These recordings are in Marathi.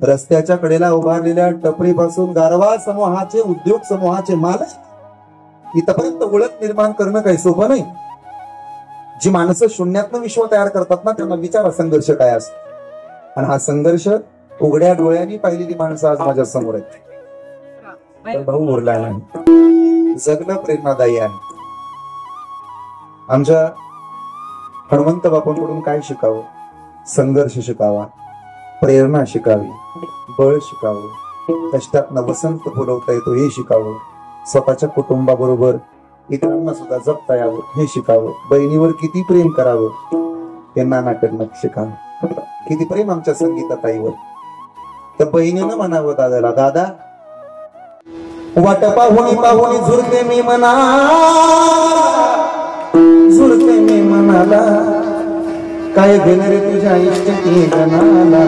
रस्त्याच्या कडेला उभारलेल्या टपरीपासून गारवा समूहाचे, उद्योग समूहाचे मालक इथपर्यंत ओळख निर्माण करणं काही सोपं नाही. जी माणसं शून्यातनं विश्व तयार करतात ना, त्यांना विचारा संघर्ष काय असतो. आणि हा संघर्ष उघड्या डोळ्यांनी पाहिलेली माणसं आज माझ्या समोर आहेत. तर भाऊ उरला नाही, जगणं प्रेरणादायी आहे. आमच्या हनुमंत बापूंकडून काय शिकावं? संघर्ष शिकावा, प्रेरणा शिकावी, बळ शिकावं, कष्टातनं वसंत फुलवता येतो हे शिकावं, स्वतःच्या कुटुंबाबरोबर इतरांना सुद्धा जपता यावं हे शिकावं, बहिणीवर किती प्रेम करावं हे नानाकडनं शिकावं. किती प्रेम आमच्या संगीताताईवर. तर बहिणीनं म्हणावं दादाला, दादा वाट पाहुणी पाहुणी झुरते मी मना, झुरते मी मनाला, काय घेणार रे तुझ्या इष्टकी जनाला,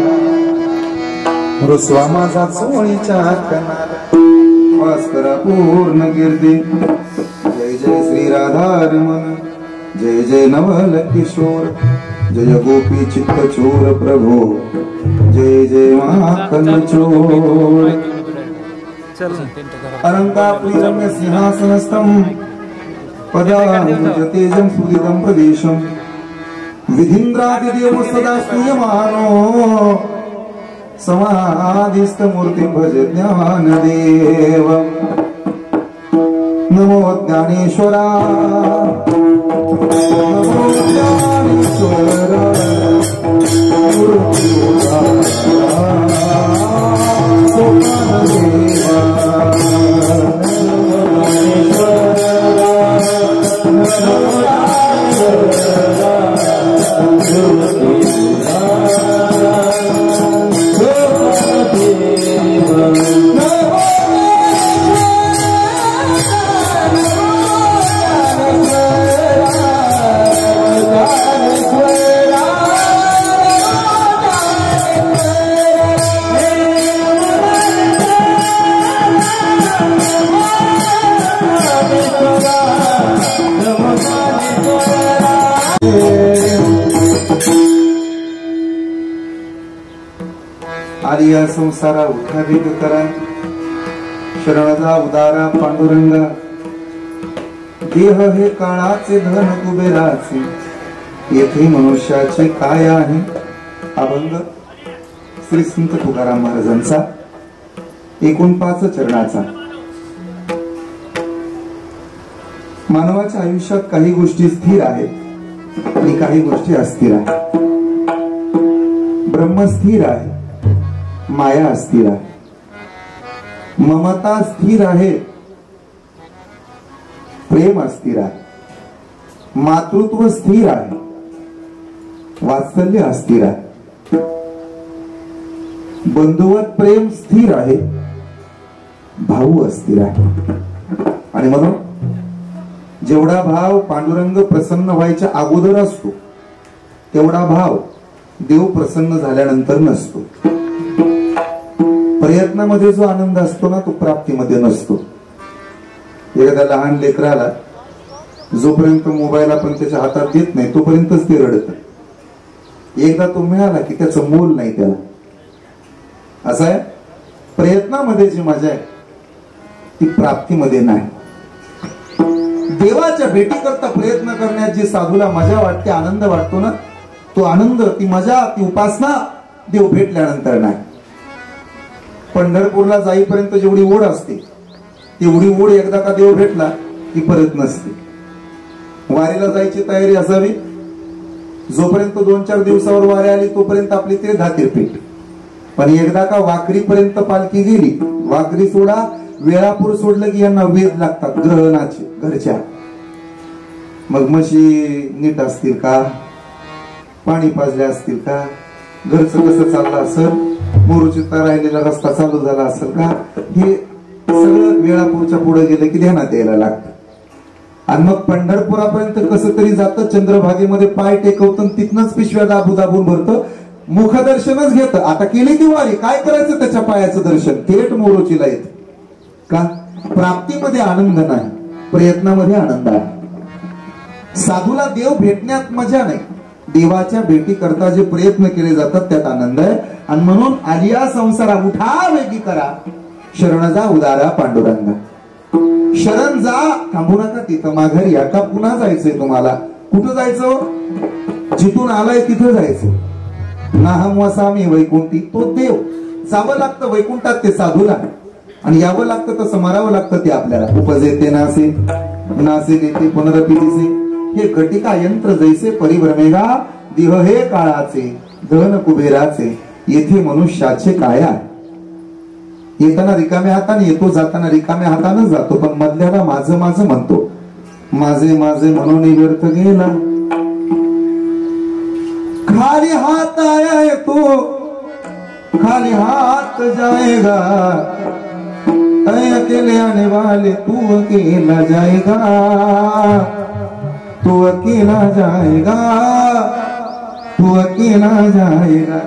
रुसवा माझा चोळीच्या कणाला, भास्करा पूर्ण कीर्ती, जय जय श्री राधारमण, जय जय नवल किशोर, जय गोपी चित्त चोर प्रभो, जय जय महाकल चोर. अरंगाप्रियम्य सिंहासनस्थं पदातेजं सुदितं प्रदेशं, विधीन्द्रादिदेव सदा स्तूयमानो, समाधिस्थमूर्तिं भज ज्ञानदेव. नमो ज्ञानेश्वरा, नमो ज्ञानेश्वरा, आर्या संसारा उठावेग करा, शरणदा उदारा पांडुरंगा, देह हे काळाचे धन कुबेराचे, येथे मनुष्याचे काय आहे. अभंग श्री संत तुकाराम महाराजांचा 49 चरणाचा. मानवाच्या आयुष्यात काही गोष्टी स्थिर आहेत आणि काही गोष्टी अस्थिर आहेत. ब्रह्म स्थिर आहे, माया अस्थिर आहे, ममता स्थिर आहे, प्रेम अस्थिर आहे, मातृत्व स्थिर आहे, वात्सल्य अस्थिर आहे, बंधुवत प्रेम स्थिर आहे, भाऊ अस्थिर आहे. आणि म्हणून जेवढा भाव पांडुरंग प्रसन्न व्हायच्या अगोदर असतो, तेवढा भाव देव प्रसन्न झाल्यानंतर नसतो. प्रयत्नामध्ये जो आनंद असतो ना, तो प्राप्तीमध्ये नसतो. एखाद्या लहान लेकराला जोपर्यंत मोबाईल आपण त्याच्या हातात देत नाही तोपर्यंतच ते रडत. एकदा तो मिळाला की त्याचं मोल नाही त्याला. असं आहे, प्रयत्नामध्ये जी मजा आहे ती प्राप्तीमध्ये नाही. देवाच्या भेटी करता प्रयत्न करण्यात जी साधूला मजा वाटते, आनंद वाटतो ना, तो आनंद, ती मजा, ती उपासना देव भेटल्यानंतर नाही. पंढरपूरला जाईपर्यंत जेवढी ओढ असते तेवढी ओढ एकदा का देव भेटला की परत नसते. वारीला जायची तयारी असावी, जोपर्यंत 2-4 दिवसावर वारी आली तोपर्यंत आपली ते धातीरपीठ. पण एकदा का वाकरीपर्यंत पालखी गेली, वाकरी सोडा, वेळापूर सोडलं की यांना वेध लागतात ग्रहणाचे घरच्या. मग म्हशी नीट असतील का, पाणी पाजले असतील का, घरचं कसं चाललं असेल, मोरूचित्ता राहिलेला रस्ता चालू झाला असेल का, हे सगळं वेळापूरच्या पुढे गेलं की ध्यानात यायला लागतं. आणि मग पंढरपुरापर्यंत कसं तरी जातं, चंद्रभागेमध्ये पाय टेकवतं, तिथनच पिशव्या दाबून भरतं, मुखदर्शनच घेतं. आता केली ती वारी, काय करायचं त्याच्या पायाचं दर्शन, थेट मोरोचीला येत. का? प्राप्तीमध्ये आनंद नाही, प्रयत्नामध्ये आनंद आहे. साधूला देव भेटण्यात मजा नाही, देवाच्या भेटी करता जे प्रयत्न केले जातात त्यात आनंद आहे. आणि म्हणून आलिया संसारा उठा वेगी करा, शरण जा उदारा पांडुरंगा. शरण जा, थांबू नका तिथं, माघारी या. का पुन्हा जायचंय तुम्हाला? कुठं जायचं? जिथून आलाय तिथं जायचं. नाहम वसामी वैकुंठी, तो देव. जावं लागतं वैकुंठात ते साधूला, आणि यावं लागतं तसं मरावं लागतं ते आपल्याला. उपजेते नासे नासे देते पुनरपी दिसे, हे घटिका यंत्र जैसे परिभ्रमेगा, देह हे काळाचे धन कुबेराचे, येथे मनुष्याचे काय आहे. येताना रिकाम्या हाताने येतो, जाताना रिकाम्या हाताने जातो, पण मधल्याला माझं माझं म्हणतो. माझे माझे म्हणून व्यर्थ गेला, खाली हात आया है तो खाली हाथ जाएगा, अकेले आने वाले तू अकेला जाएगा, तू अकेला जाएगा, तू अकेला जाएगा.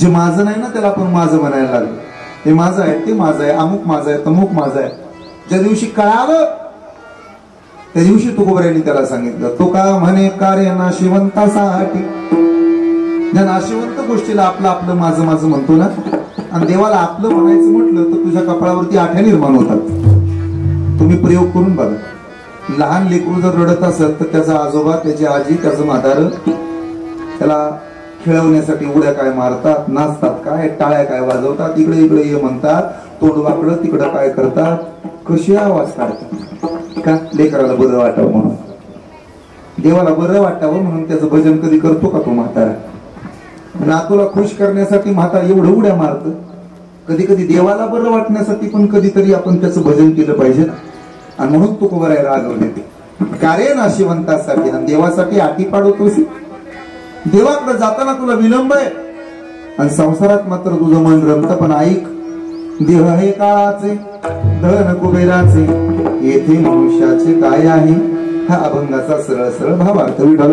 जे माझं नाही ना त्याला आपण माझं म्हणायला लागलो. हे माझं आहे, ते माझं आहे, अमुक माझं आहे, तमुक माझं आहे. ज्या दिवशी कळालं त्या दिवशी तुकोबऱ्यांनी त्याला सांगितलं, तो का म्हणे का रे नाशिवंतासाठी. ज्या नाशिवंत गोष्टीला आपलं आपलं माझं माझं म्हणतो ना, आणि देवाला आपलं म्हणायचं म्हटलं तर तुझ्या कपाळावरती आठ्या निर्माण होतात. तुम्ही प्रयोग करून बघा. लहान लेकरू जर रडत असेल तर त्याचा आजोबा, त्याची आजी, त्याचं म्हातार त्याला खेळवण्यासाठी उड्या काय मारतात, नाचतात काय, टाळ्या काय वाजवतात, इकडे इकडे ये म्हणतात, तोंड वाकडं तिकडं काय करतात, कशी आवाज काढतात. का? लेकराला बरं वाटावं म्हणून, देवाला बरं वाटावं म्हणून त्याचं भजन कधी करतो का तो म्हातारा? नातूला खुश करण्यासाठी म्हातारा एवढं उड्या मारत. कधी कधी देवाला बरं वाटण्यासाठी पण कधीतरी आपण त्याचं भजन केलं पाहिजे ना. आणि म्हणून तू कोबराय रागवले ते का रे नाशिवंतासाठी, आणि देवासाठी आटी पाडवतोस. देवाकडे जाताना तुला विलंब आहे आणि संसारात मात्र तुझं मन रमतं. पण ऐक, देह हे काळाचे धन कुबेराचे, येथे मनुष्याचे काय आहे. हा अभंगाचा सरळ सरळ भावार्थ. विठ्ठल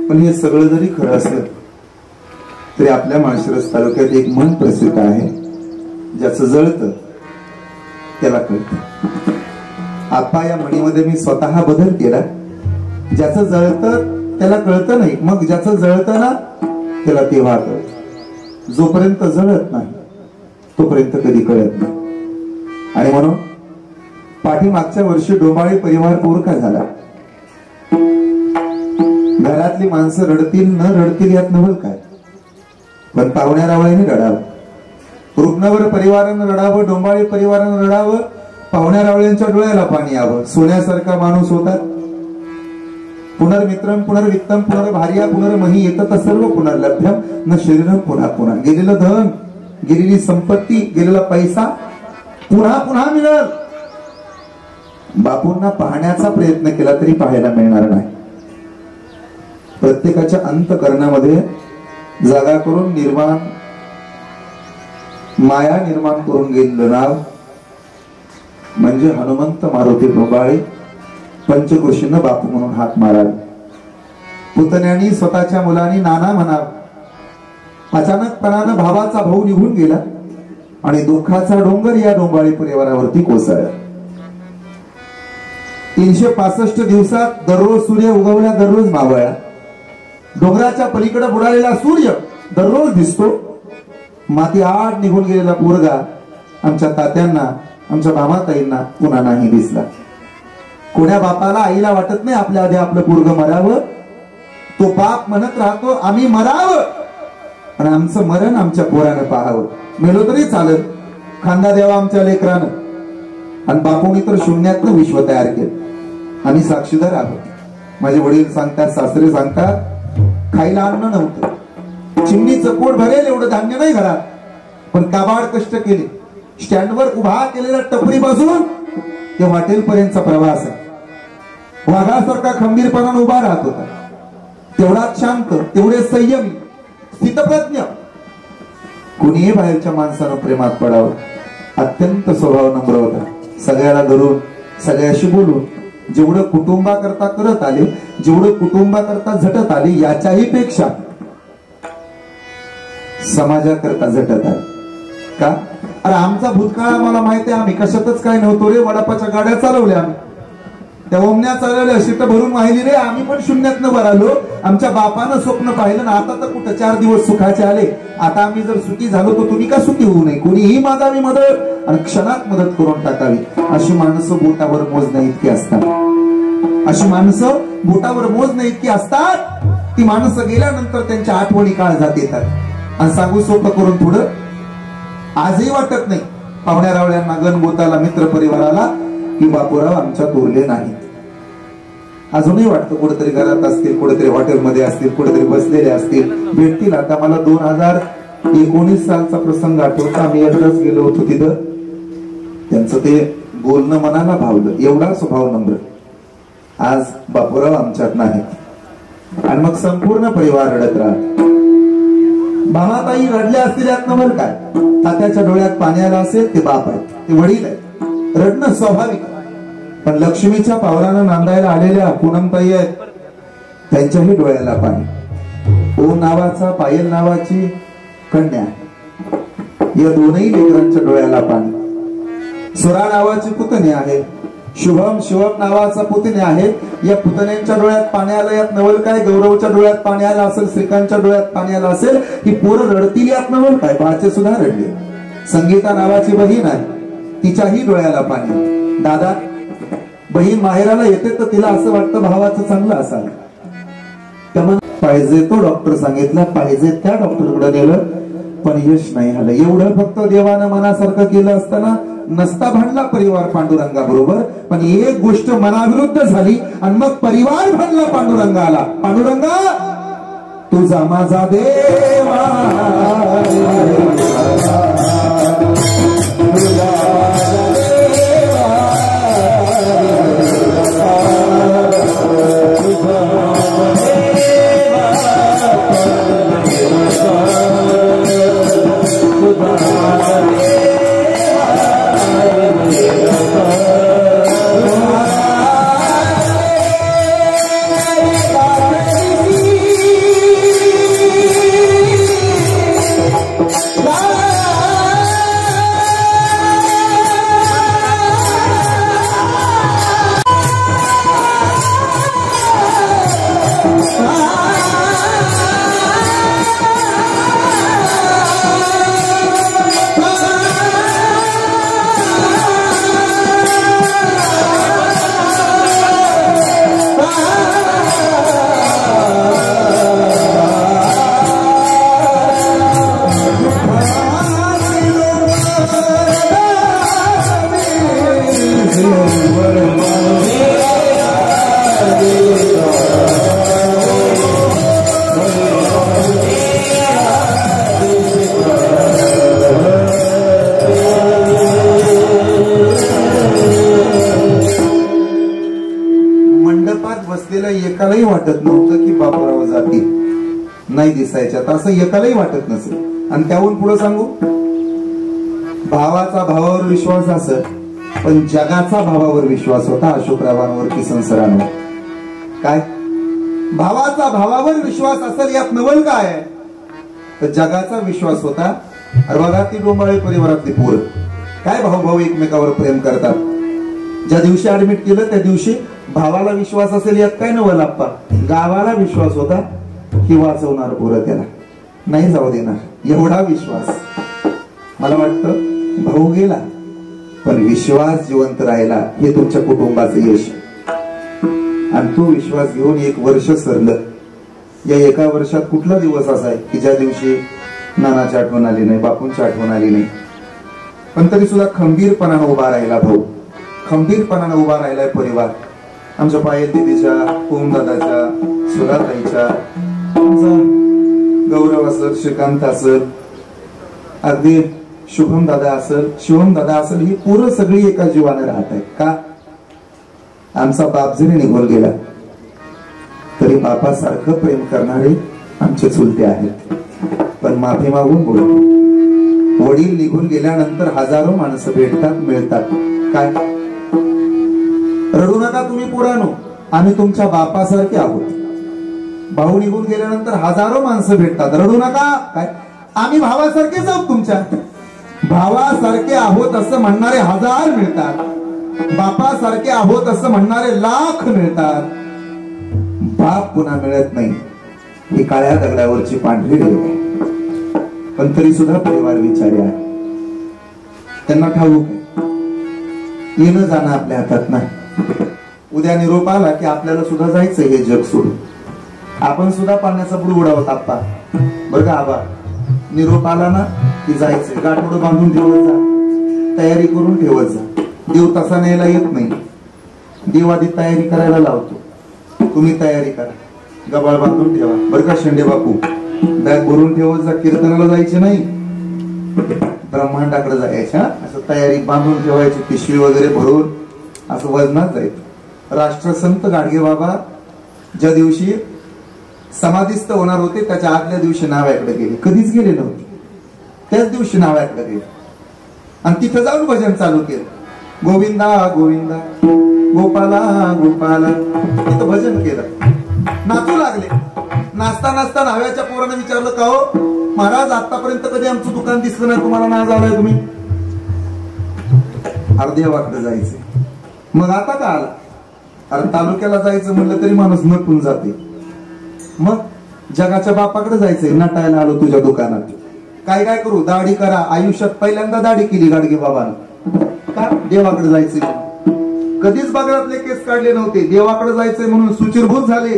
पण हे सगळं जरी खरं असलं तरी आपल्या माळशिरस तालुक्यात एक म्हण प्रसिद्ध आहे, ज्याचं जळतं त्याला कळतं. आपा या म्हणीमध्ये मी स्वतः बदल केला. ज्याचं जळतं त्याला कळतं नाही, मग ज्याचं जळतं ना त्याला तेव्हा कळतं. जोपर्यंत जळत नाही तोपर्यंत कधी कळत नाही. आणि म्हणून पाठीमागच्या वर्षी डोंबाळे परिवार पोरका झाला. घरातली माणसं रडतील न रडतील यात नवल काय, पण पाहुण्या रावळ्याने रडावं. रुग्णवर परिवारानं रडावं, डोंबाळे परिवारानं रडावं, पाहुण्या रावळ्यांच्या डोळ्याला पाणी यावं. सोन्यासारखा माणूस होता. पुनर्मित्रम पुनर्वित्तम पुनर्भार्या पुनर्मही येतात सर्व पुनर्लभ्यम न शरीरम पुन्हा पुन्हा. गेलेलं धन, गेलेली संपत्ती, गेलेला पैसा पुन्हा पुन्हा मिळेल. बापूंना पाहण्याचा प्रयत्न केला तरी पाहायला मिळणार नाही. प्रत्येकाच्या अंतकरणामध्ये जागा करून निर्माण माया निर्माण करून गेलेलं नाव म्हणजे हनुमंत मारुती डोंबाळे. पंचकृषीनं बापू म्हणून हाक मारावे. पुतण्यानी स्वतःच्या मुलांनी नाना म्हणावं. अचानकपणानं भावाचा भाऊ निघून गेला आणि दुःखाचा डोंगर या डोंबाळे परिवारावरती कोसळला. 365 दिवसात दररोज सूर्य उगवला, दररोज मावळला. डोंगराच्या पलीकडे बुडालेला सूर्य दररोज दिसतो. माती आड निघून गेलेला पोरगा आमच्या तात्यांना, आमच्या मामाताईंना पुन्हा नाही दिसला. कोण्या बापाला आईला वाटत नाही आपल्या आधी आपलं पोरग मरावं. तो बाप म्हणत राहतो आम्ही मरावं आणि आमचं मरण आमच्या पोरानं पाहावं. मेलो तरी चालत, खांदा द्यावा आमच्या लेकरानं. आणि बापूंनी तर शून्यातनं विश्व तयार केलं. आम्ही साक्षीदार आहोत. माझे वडील सांगतात, सासरे सांगतात, खायला अन्न नव्हतं, चिमणीचं पोट भरेल एवढं धान्य नाही घरात, पण काबाड कष्ट केले. स्टँडवर उभा केलेल्या टपरी पासून ते हॉटेल पर्यंतचा प्रवास आहे. वाघासारखा खंबीरपणाने उभा राहत होता. तेवढाच शांत, तेवढे संयमी, स्थितप्रज्ञ. कुणीही बाहेरच्या माणसानं प्रेमात पडावं. अत्यंत स्वभाव नम्र होता. सगळ्याला धरून, सगळ्याशी बोलून, जेवढं कुटुंबाकरता करत आले, जेवढं कुटुंबाकरता झटत आले, याच्याही पेक्षा समाजाकरता झटत आले. का? अरे आमचा भूतकाळ आम्हाला माहिती आहे, आम्ही कशातच काय नव्हतो रे. वडापाच्या गाड्या चालवल्या आम्ही, त्या ओमण्या चालवल्या, शीट भरून वाहिली रे. आम्ही पण शून्यातनं वर आलो. आमच्या बापानं स्वप्न पाहिलं ना, आता तर कुठं 4 दिवस सुखाचे आले. आता आम्ही जर सुखी झालो तर तुम्ही का सुखी होऊ नये. कोणीही मागावी मदत आणि क्षणात मदत करून टाकावी. अशी माणसं बोटावर मोजण्या इतकी असतात. अशी माणसं बोटावर मोजण्या इतकी असतात. ती माणसं गेल्यानंतर त्यांच्या आठवणी काळजात येतात. आणि सांगू सोपं करून थोडं, आजही वाटत नाही पाहुण्या रावळ्यांना, गणगोताला, मित्र परिवाराला की बापूराव आमच्यात उरले नाही. अजूनही वाटतं कुठेतरी घरात असतील, कुठेतरी हॉटेलमध्ये असतील, कुठेतरी बसलेले असतील, भेटतील. आता मला 2019 सालचा प्रसंग आठवतो. आम्ही एकदाच गेलो होतो तिथं. त्यांचं ते बोलणं मनाला भावलं. एवढा स्वभाव नम्र. आज बापूराव आमच्यात नाही. आणि मग संपूर्ण परिवार रडत राहत. भामाताई रडल्या असतील यात नवल काय. तात्याच्या डोळ्यात पाणी आलं असेल, ते बाप आहेत, ते वडील आहेत. रडणं स्वाभाविक. पण लक्ष्मीच्या पावलानं नांदायला आलेल्या पूनमताई आहेत, त्यांच्याही डोळ्याला पाणी. ओ नावाचा, पायल नावाची कन्या, या दोनही लेकरांच्या डोळ्याला पाणी. सुरा नावाची पुतणी आहे, शुभम शिवम नावाचा पुतणी आहे. या पुतण्यांच्या डोळ्यात पाणी आलं यात नवल काय. गौरवच्या डोळ्यात पाणी आलं असेल, श्रीकांतच्या डोळ्यात पाणी आलं असेल, ही पोरं रडतील यात नवल काय. बाचे सुद्धा रडले. संगीता नावाची बहीण आहे, तिच्याही डोळ्याला पाणी. दादा, बहीण माहेराला येते तर तिला असं वाटतं भावाचं चांगलं असावं. त्यामुळे पाहिजे तो डॉक्टर सांगितला, पाहिजे त्या डॉक्टरकडे गेलं, पण यश नाही आलं. एवढं फक्त देवानं मनासारखं केलं असताना नसता भांडला परिवार पांडुरंगा बरोबर. पण एक गोष्ट मनाविरुद्ध झाली आणि मग परिवार भांडला पांडुरंगाला. पांडुरंगा, तुझा माझा देवा, एकालाही वाटत नव्हतं की बापूराव जातील, नाही दिसायच्या. असं एकालाही वाटत नसेल. आणि त्याहून पुढे सांगू, भावाचा भावावर विश्वास असेल, पण जगाचा भावावर विश्वास होता अशोकरावांवर, किसन सरांवर. काय भावाचा भावावर विश्वास असेल यात नवल काय. तर जगाचा विश्वास होता. अरे बघा ती डोंबाळे परिवारातली पोरं काय भाऊ भाऊ एकमेकावर प्रेम करतात. ज्या दिवशी ऍडमिट केलं त्या दिवशी भावाला विश्वास असेल यात काय नवल आप्पा. गावाला विश्वास होता की वाचवणार पोरं त्याला, नाही जाऊ देणार एवढा विश्वास. मला वाटतं भाऊ गेला पण विश्वास जिवंत राहिला, हे तुमच्या कुटुंबाचं यश. आणि तो विश्वास घेऊन 1 वर्ष सरलं. या 1 वर्षात कुठला दिवस असा आहे की ज्या दिवशी नानाची आठवण आली नाही, बापूंची आठवण आली नाही. पण तरी सुद्धा खंबीरपणानं उभा राहिला भाऊ, खंबीरपणानं उभा राहिलाय परिवार. आमच्या पायल दिदीच्या, ओमदादाच्या, सुराताईच्या, आमचा गौरव असेल, श्रीकांत असेल, अगदी शुभम दादा असेल, शिवम दादा असेल, ही पूर्ण सगळी एका जीवाने राहत आहेत. का आमचा बाप जरी निघून गेला तरी बापासारखं प्रेम करणारे आमचे चुलते आहेत. पण माफी मागून बोलतो, वडील निघून गेल्यानंतर हजारो माणसं भेटतात, मिळतात. काय रडू नका तुम्ही पोरांनो, आम्ही तुमच्या बापासारखे आहोत. भाऊ निघून गेल्यानंतर हजारो माणसं भेटतात, रडू नका. काय आम्ही भावासारखेच आहोत तुमच्या. भावासारखे आहोत असं म्हणणारे 1000 मिळतात, बापासारखे आहोत असं म्हणणारे 1,00,000 मिळतात. बाप पुन्हा मिळत नाही. ही काळ्या दगडावरची पांढरी रेघ आहे. पण तरी सुद्धा परिवार विचारी आहे. त्यांना ठाऊक आहे येणं जाणं आपल्या हातात नाही. उद्या निरोप आला की आपल्याला सुद्धा जायचं हे जग सोडून. आपण सुद्धा पाण्याचा बुड उडावत आप्पा बरं का आबा. निरोप आला ना की जायचंय. गाठोडं बांधून ठेवत जा, तयारी करून ठेवत जा. देव तसा न्यायला येत नाही. देव आधी तयारी करायला लावतो. तुम्ही तयारी करा, गबाळ बांधून ठेवा बरं का शेंडे बापू. बॅग भरून ठेवत जा. कीर्तनाला जायचे नाही, ब्रह्मांडाकडे जायच्या. असं तयारी बांधून ठेवायची, पिशवी वगैरे भरून असं वजनात जायचं. राष्ट्रसंत गाडगे बाबा ज्या दिवशी समाधीस्थ होणार होते त्याच्या आदल्या दिवशी नाव्याकडे गेले. कधीच गेले नव्हते, त्याच दिवशी नाव्याकडे गेले आणि तिथं जाऊन भजन चालू केलं. गोविंदा गोविंदा गोपाला गोपाला. तिथं भजन केलं, नाचू लागले. नाचता नाचता नाव्याच्या पोरानं विचारलं का हो महाराज आतापर्यंत कधी आमचं दुकान दिसलं नाही, तुम्हाला नाच आलाय तुम्ही? देवाकडे जायचंय. मग आता का आला? अरे तालुक्याला जायचं म्हणलं तरी माणूस नटून जाते. मग जगाच्या बापाकडे जायचंय, नटायला आलो तुझ्या दुकानात. काय काय करू? दाढी करा. आयुष्यात पहिल्यांदा दाढी केली गाडगे बाबांना. का? देवाकडे जायचंय. कधीच बागळातले केस काढले नव्हते. देवाकडे जायचंय म्हणून सुचिरभूत झाले.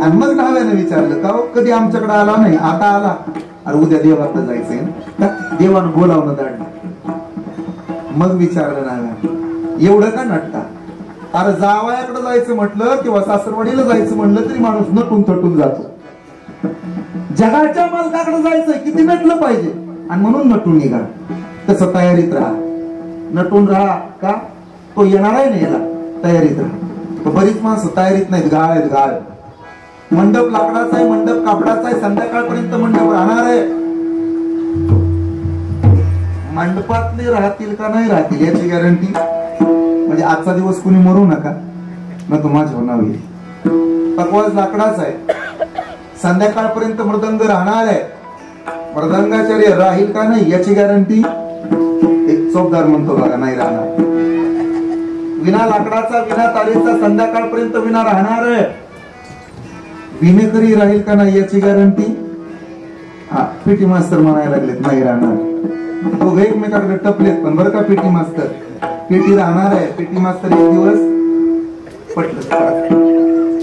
आणि मग नाव्याने विचारलं का हो कधी आमच्याकडे आला नाही, आता आला. अरे उद्या देवाकडे जायचंय ना, देवानं बोलावणं दाढी. मग विचारलं नाव्याने एवढं का नटता? अरे जावयाकडे जायचं म्हटलं किंवा सासरवाडीला जायचं म्हणलं तरी माणूस नटून थटून जातो. जगाच्या मालकाकडे जायचंय, किती नटलं पाहिजे आणि म्हणून नटून निघा. तसं तयारीत राहा, नटून राहा. का? तो येणार आहे ना, याला तयारीत राहा. बरीच माणसं तयारीत नाहीत, गाळ आहेत गाळ. मंडप लाकडाचा आहे, मंडप कापडाचा आहे, संध्याकाळपर्यंत मंडप राहणार आहे. मंडपातले राहतील का नाही राहतील याची गॅरंटी म्हणजे आजचा दिवस कुणी मरू नका ना, तो माझ्या होणार होईल. पकवाज लाकडाचा आहे, संध्याकाळपर्यंत मृदंग राहणार आहे. मृदंगाचार्य राहील का नाही याची गॅरंटी एक चौकदार म्हणतो बघा, नाही राहणार. विना लाकडाचा, विना तारेचा संध्याकाळपर्यंत विना राहणार आहे. विनेकरी राहील का नाही याची गॅरंटी हा पीटी मास्तर म्हणायला लागलेत, नाही राहणार. दोघे एकमेकाकडे टपलेत पण बरं का पीटी मास्तर. पीटी राहणार आहे. पीटी मास्तर एक दिवस पटलं.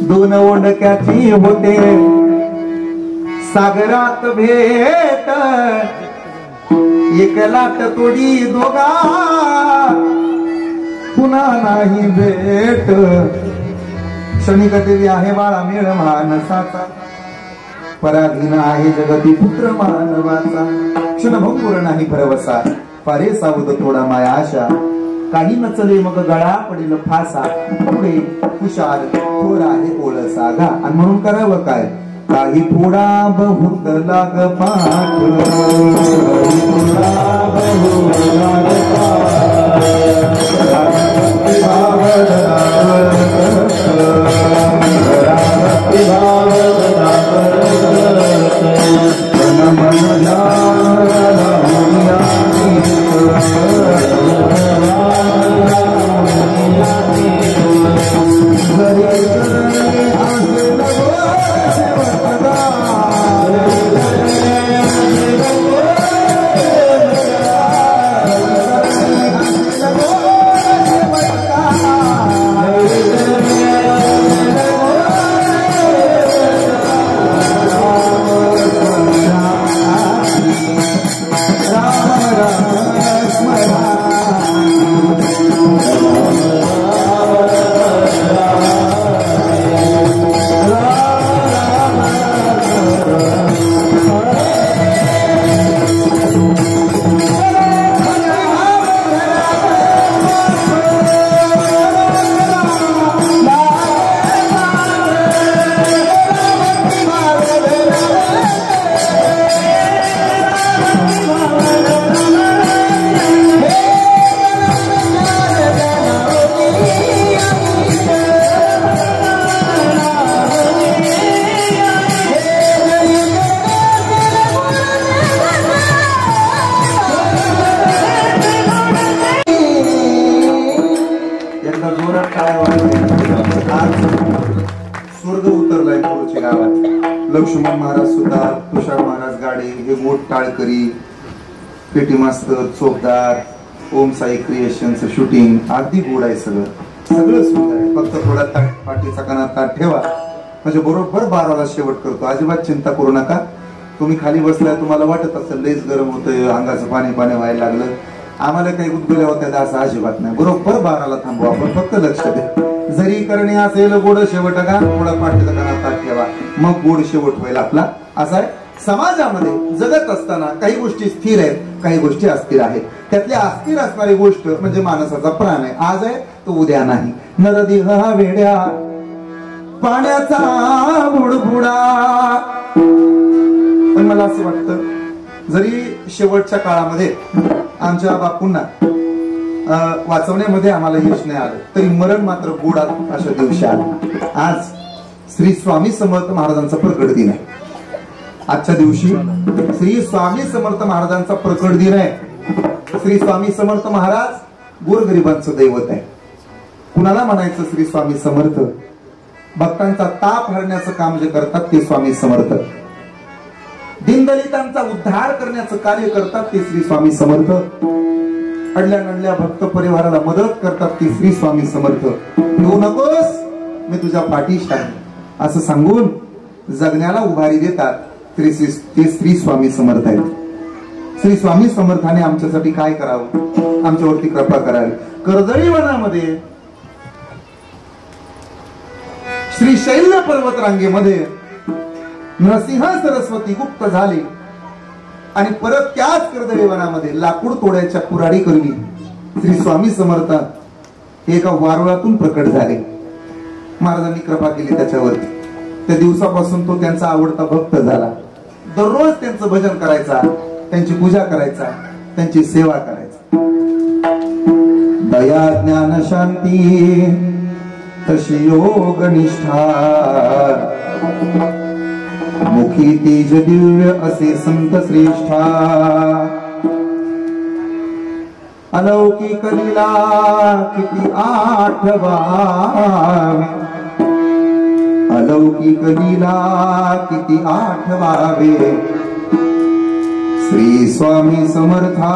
2 ओंडक्याची होते सागरात भेट, 1 लाट तोडी दोघा पुन्हा नाही भेट. क्षणिक देवी आहे बाळा मेळ मानसाचा, पराधीन आहे जगती पुत्र मानवाचा. क्षणभंगुर नाही भरवसा, फारे सावध थोडा माया आशा. काही नचले मग गळा पडेल फासा, पुढे कुशाल थोर आहे ओळ सागा. आणि म्हणून करावं काय? काही थोडा बहुत लाग पाठ, लक्ष्मण महाराज सुद्धा, तुषार महाराज गाडे, हे गोट टाळकरी, पेटी मास्तर, चोपदार, ओम साई क्रिएशनचं शूटिंग अगदी गोड आहे. सगळं सुंदर आहे. फक्त थोडा पाठीचा कानात ताट ठेवा म्हणजे बरोबर 12ला शेवट करतो. अजिबात चिंता करू नका. तुम्ही खाली बसलाय, तुम्हाला वाटत असेल लयच गरम होतंय, अंगाचं पाणी व्हायला लागलं, आम्हाला काही गुदगुल्या होत्या असं अजिबात नाही. बरोबर 12ला थांबू आपण. फक्त लक्ष द्या. जरी करणे असेल गोड शेवट का, थोडा पाठीचा कानात ताट ठेवा, मग गोड शेवट होईल आपला. असं आहे. समाजामध्ये जगत असताना काही गोष्टी स्थिर आहेत, काही गोष्टी अस्थिर आहेत. त्यातली अस्थिर असणारी गोष्ट म्हणजे माणसाचा प्राण आहे. आज आहे तो उद्या नाही. नरदेह वेड्या पाण्याचा बुडबुडा. पण मला असं वाटतं, जरी शेवटच्या काळामध्ये आमच्या बापूंना वाचवण्यामध्ये आम्हाला यश नाही आलं, तरी मरण मात्र गोड अशा दिवशी आलं. आज श्री स्वामी समर्थ महाराजांचा प्रकट दिन आहे. आजच्या दिवशी श्री स्वामी समर्थ महाराजांचा प्रकट दिन आहे. श्री स्वामी समर्थ महाराज गोरगरिबांचं दैवत आहे. कुणाला म्हणायचं श्री स्वामी समर्थ? भक्तांचा ताप हरण्याचं काम जे करतात ते स्वामी समर्थ. दीनदलितांचा उद्धार करण्याचं कार्य करतात ते श्री स्वामी समर्थ. अडल्या नडल्या भक्त परिवाराला मदत करतात ते श्री स्वामी समर्थ. येऊ नकोस, मी तुझ्या पाठीशी आहे असं सांगून जगण्याला उभारी देतात ते श्री स्वामी समर्थ आहेत. श्री स्वामी समर्थाने आमच्यासाठी काय करावं? आमच्यावरती कृपा करावी. कर्दळी वनामध्ये श्री शैल्य पर्वत रांगेमध्ये नरसिंह सरस्वती गुप्त झाले आणि परत त्याच कर्दळी वनामध्ये लाकूड तोड्याच्या कुऱ्हाडी करवी श्री स्वामी समर्थ हे एका वारुळातून प्रकट झाले. महाराजांनी कृपा केली त्याच्यावरती. त्या दिवसापासून तो त्यांचा आवडता भक्त झाला. दररोज त्यांचं भजन करायचा, त्यांची पूजा करायचा, त्यांची सेवा करायचा. दया ज्ञान शांती तशी योग निष्ठा, मुखी तेज दिव्य असे संत श्रेष्ठा. अलौकिक लीला किती आठवावे, अलौकिक लीला किती आठवावे. श्री स्वामी समर्था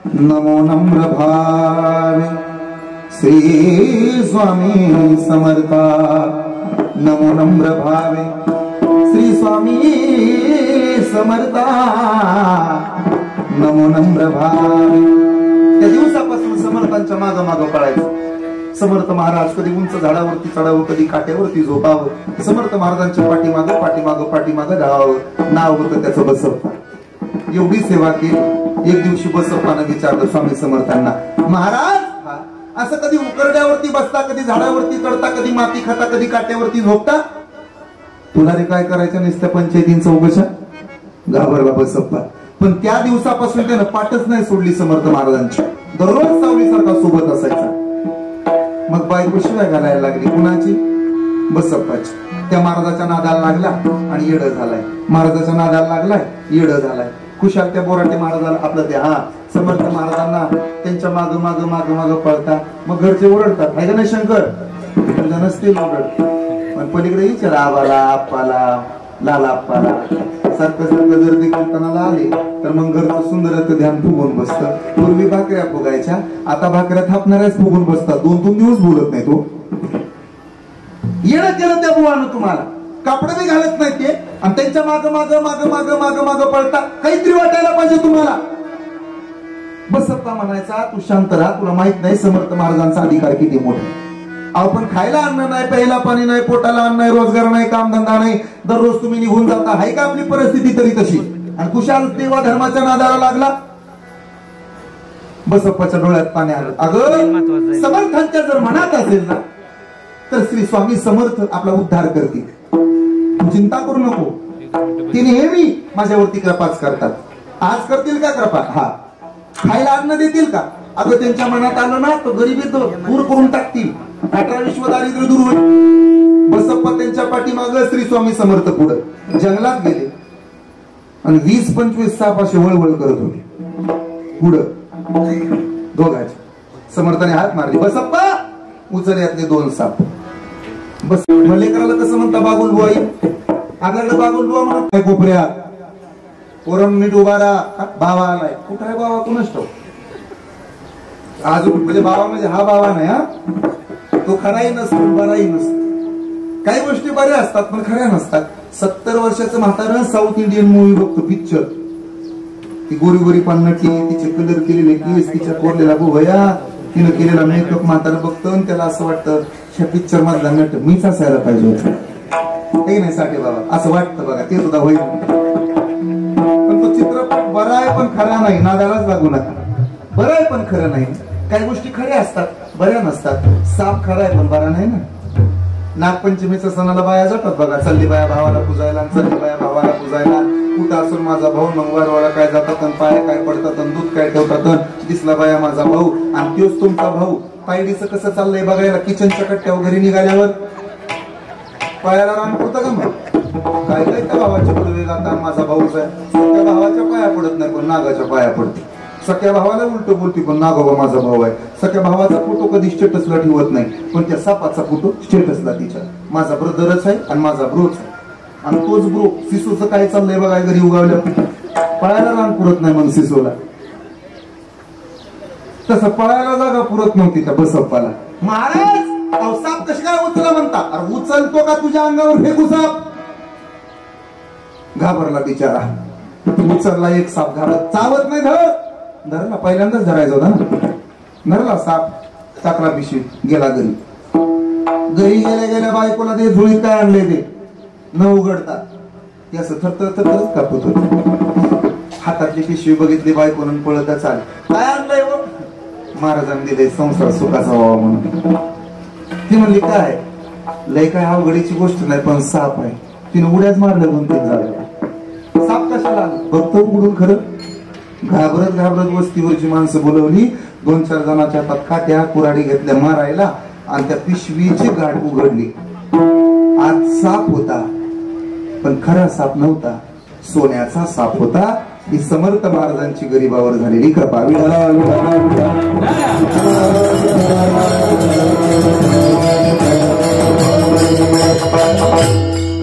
नमो नम्र भावे. श्री स्वामी समर्था नमो नम्र भावे. श्री स्वामी समर्था नमो नम्र भावे. त्या दिवसापासून समर्थांच्या माग माग पळायचं. समर्थ महाराज कधी उंच झाडावरती चढावं, कधी काट्यावरती झोपावं. समर्थ महाराजांच्या पाठीमाग पाठीमाग पाठीमाग धावावं. नाव होतं त्याचं बसप्पा. एवढी सेवा केली. एक दिवशी बसप्पानं विचारलं स्वामी समर्थांना, महाराज असं कधी उकरड्यावरती बसता, कधी झाडावरती चढता, कधी माती खाता, कधी काट्यावरती झोपता? तुला रे काय करायचं नसतं पंचायतींचं उगशा? घाबरला बसप्पा. पण त्या दिवसापासून त्यानं पाठच नाही सोडली समर्थ महाराजांची. दररोज सावलीसारखा सोबत असायचा. मग बायको शिवाय घालायला लागली. कुणाची? बसप्पाची. त्या महाराजाच्या नादाला लागला आणि येड झालाय. महाराजाच्या नादाला लागलाय, येड झालाय. खुशाल त्या बोराटे महाराजाला आपलं ते समर्थ महाराजांना त्यांच्या माग माग माग माग पळता. मग घरचे ओरडतात, आहे का नाही शंकर? तुझ्या नसतील ओरडत. पण पलीकडे विचार आबाला, आप्पाला, लाला आप्पाला सारखं सारखं जर ते कीर्तनाला आले तर मग घरचं सुंदर ध्यान फुगून बसतं. पूर्वी भाकऱ्या फुगायच्या, आता भाकऱ्या थापणाऱ्याच फुगून बसतात. 2-3 दिवस बोलत नाही तो. येणं केलं त्या बुवानं तुम्हाला. कापड बी घालत नाही ते आणि त्यांच्या माग माग माग माग माग माग पळता. काहीतरी वाटायला पाहिजे तुम्हाला. बसप्पा म्हणायचा, तू शांत राहा, तुला माहित नाही समर्थ महाराजांचा अधिकार किती मोठा. आपण खायला अन्न नाही, प्यायला पाणी नाही, पोटाला अन्न नाही, रोजगार नाही, कामधंदा नाही, दररोज तुम्ही निघून जाता. आहे का आपली परिस्थिती तरी तशी? आणि कुशाल देवा धर्माच्या नादाला लागला. बसप्पाच्या डोळ्यात पाणी आलं. अगं समर्थांच्या जर मनात असेल ना तर श्री स्वामी समर्थ आपला उद्धार करतील. तू चिंता करू नको. ते नेहमी माझ्यावरती कृपाच करतात. आज करतील का कृपा? हा. खायला अन्न देतील का? अगं त्यांच्या मनात आलं ना तर गरिबी दूर करून टाकतील. 18 विश्व दारिद्र्य दूर होईल. बसप्पा त्यांच्या पाठीमाग, श्री स्वामी समर्थ पुढे जंगलात गेले आणि 20-25 साप असे वळवळ करत होते पुढं दोघांचे. समर्थाने हात मारले, बसप्पा उचल यातले 2 साप. बस लेकराला कसं म्हणता बागुल बुवा आपल्याकडे बागुल बुवा म्हणत काय कोपऱ्या पोरम नीट उभा राहा बाबा आलाय कुठं आहे बाबा कुणाच ठाऊक अजून म्हणजे बाबा म्हणजे हा बाबा नाही हा तो खराही नसतो बराही नसतो काही गोष्टी बऱ्या असतात पण खऱ्या नसतात 70 वर्षाचं म्हातारं साऊथ इंडियन मूवी बघतो पिक्चर ती गोरी गोरी पानटी तिचे कलर केलेले केस तिच्या कोरलेला भुवया तिनं केलेला मेकअप म्हातारं बघतं आणि त्याला असं वाटतं ह्या पिक्चर मधला नट मीच असायला पाहिजे होतं काही नाही साठे बाबा असं वाटतं बघा ते सुद्धा होईल पण तो चित्रपट बरा आहे पण खरा नाही नादालाच लागू नका बरं आहे पण खरं नाही काही गोष्टी खऱ्या असतात बऱ्या नसतात साप खरा आहे पण बरा नाही ना नागपंचमीच्या सणाला बाया जातात बघा चालली बाया भावाला पुजायला चालली बाया भावाला पुजायला कुठं असून माझा भाऊ मंगळवारवाडा काय जातात पाय काय पडतात दूध काय ठेवतात दिसला बाया माझा भाऊ आणि तोच तुमचा भाऊ पायडीचं कसं चाललंय बघायला किचनच्या कट्ट्यावर घरी निघाल्यावर पायाला रान पुरतं का मग काय काय त्या भावाच्या पूर्वी जाता माझा भाऊच आहे त्या भावाच्या पाया पडत नाही पण नागाच्या पाया पडते सख्या भावाला उलट बोलती पण नागोबा माझा भाऊ आहे सख्या भावाचा फोटो कधी स्टेटसला ठेवत नाही पण त्या सापाचा फोटो स्टेटसला तिच्या माझा ब्रदरच आहे आणि माझा ब्रोच आहे आणि तोच ब्रो सिसूचं काय चाललंय बघाय घरी उगावल्या पळायला रान पुरत नाही मग सिसूला तसं पळायला जागा पुरत नव्हती त्या बसप्पाला महाराज साप कशी काय उचला म्हणता अरे उचलतो का तुझ्या अंगावर फेकू साप घाबरला बिचारा उचलला एक साप घाबरत चावत नाही धरला पहिल्यांदाच धरायचा होता ना धरला साप टाकला पिशवी गेला घरी गेल्या गेल्या बायकोला ते झुळीत काय आणले ते न उघडता ते असं थरथरच कापत होत हातातली पिशवी बघितली बायकोनं पळत चाल काय आणलंय व महाराजांनी दिले संसार सुखाचा व्हावा म्हणून ती म्हणली काय लय काय अवघडीची गोष्ट नाही पण साप आहे तिने उड्याच मारल्या 2-3 झाल्या साप कशाला बघतो उघडून खरं घाबरत वस्तीवरची माणसं बोलवली 2-4 जणांच्या हातात काट्या कुऱ्हाडी घेतल्या मारायला आणि त्या पिशवीची गाठ उघडली आज साप होता पण खरा साप नव्हता सोन्याचा साप होता ही समर्थ महाराजांची गरिबावर झालेली कृपा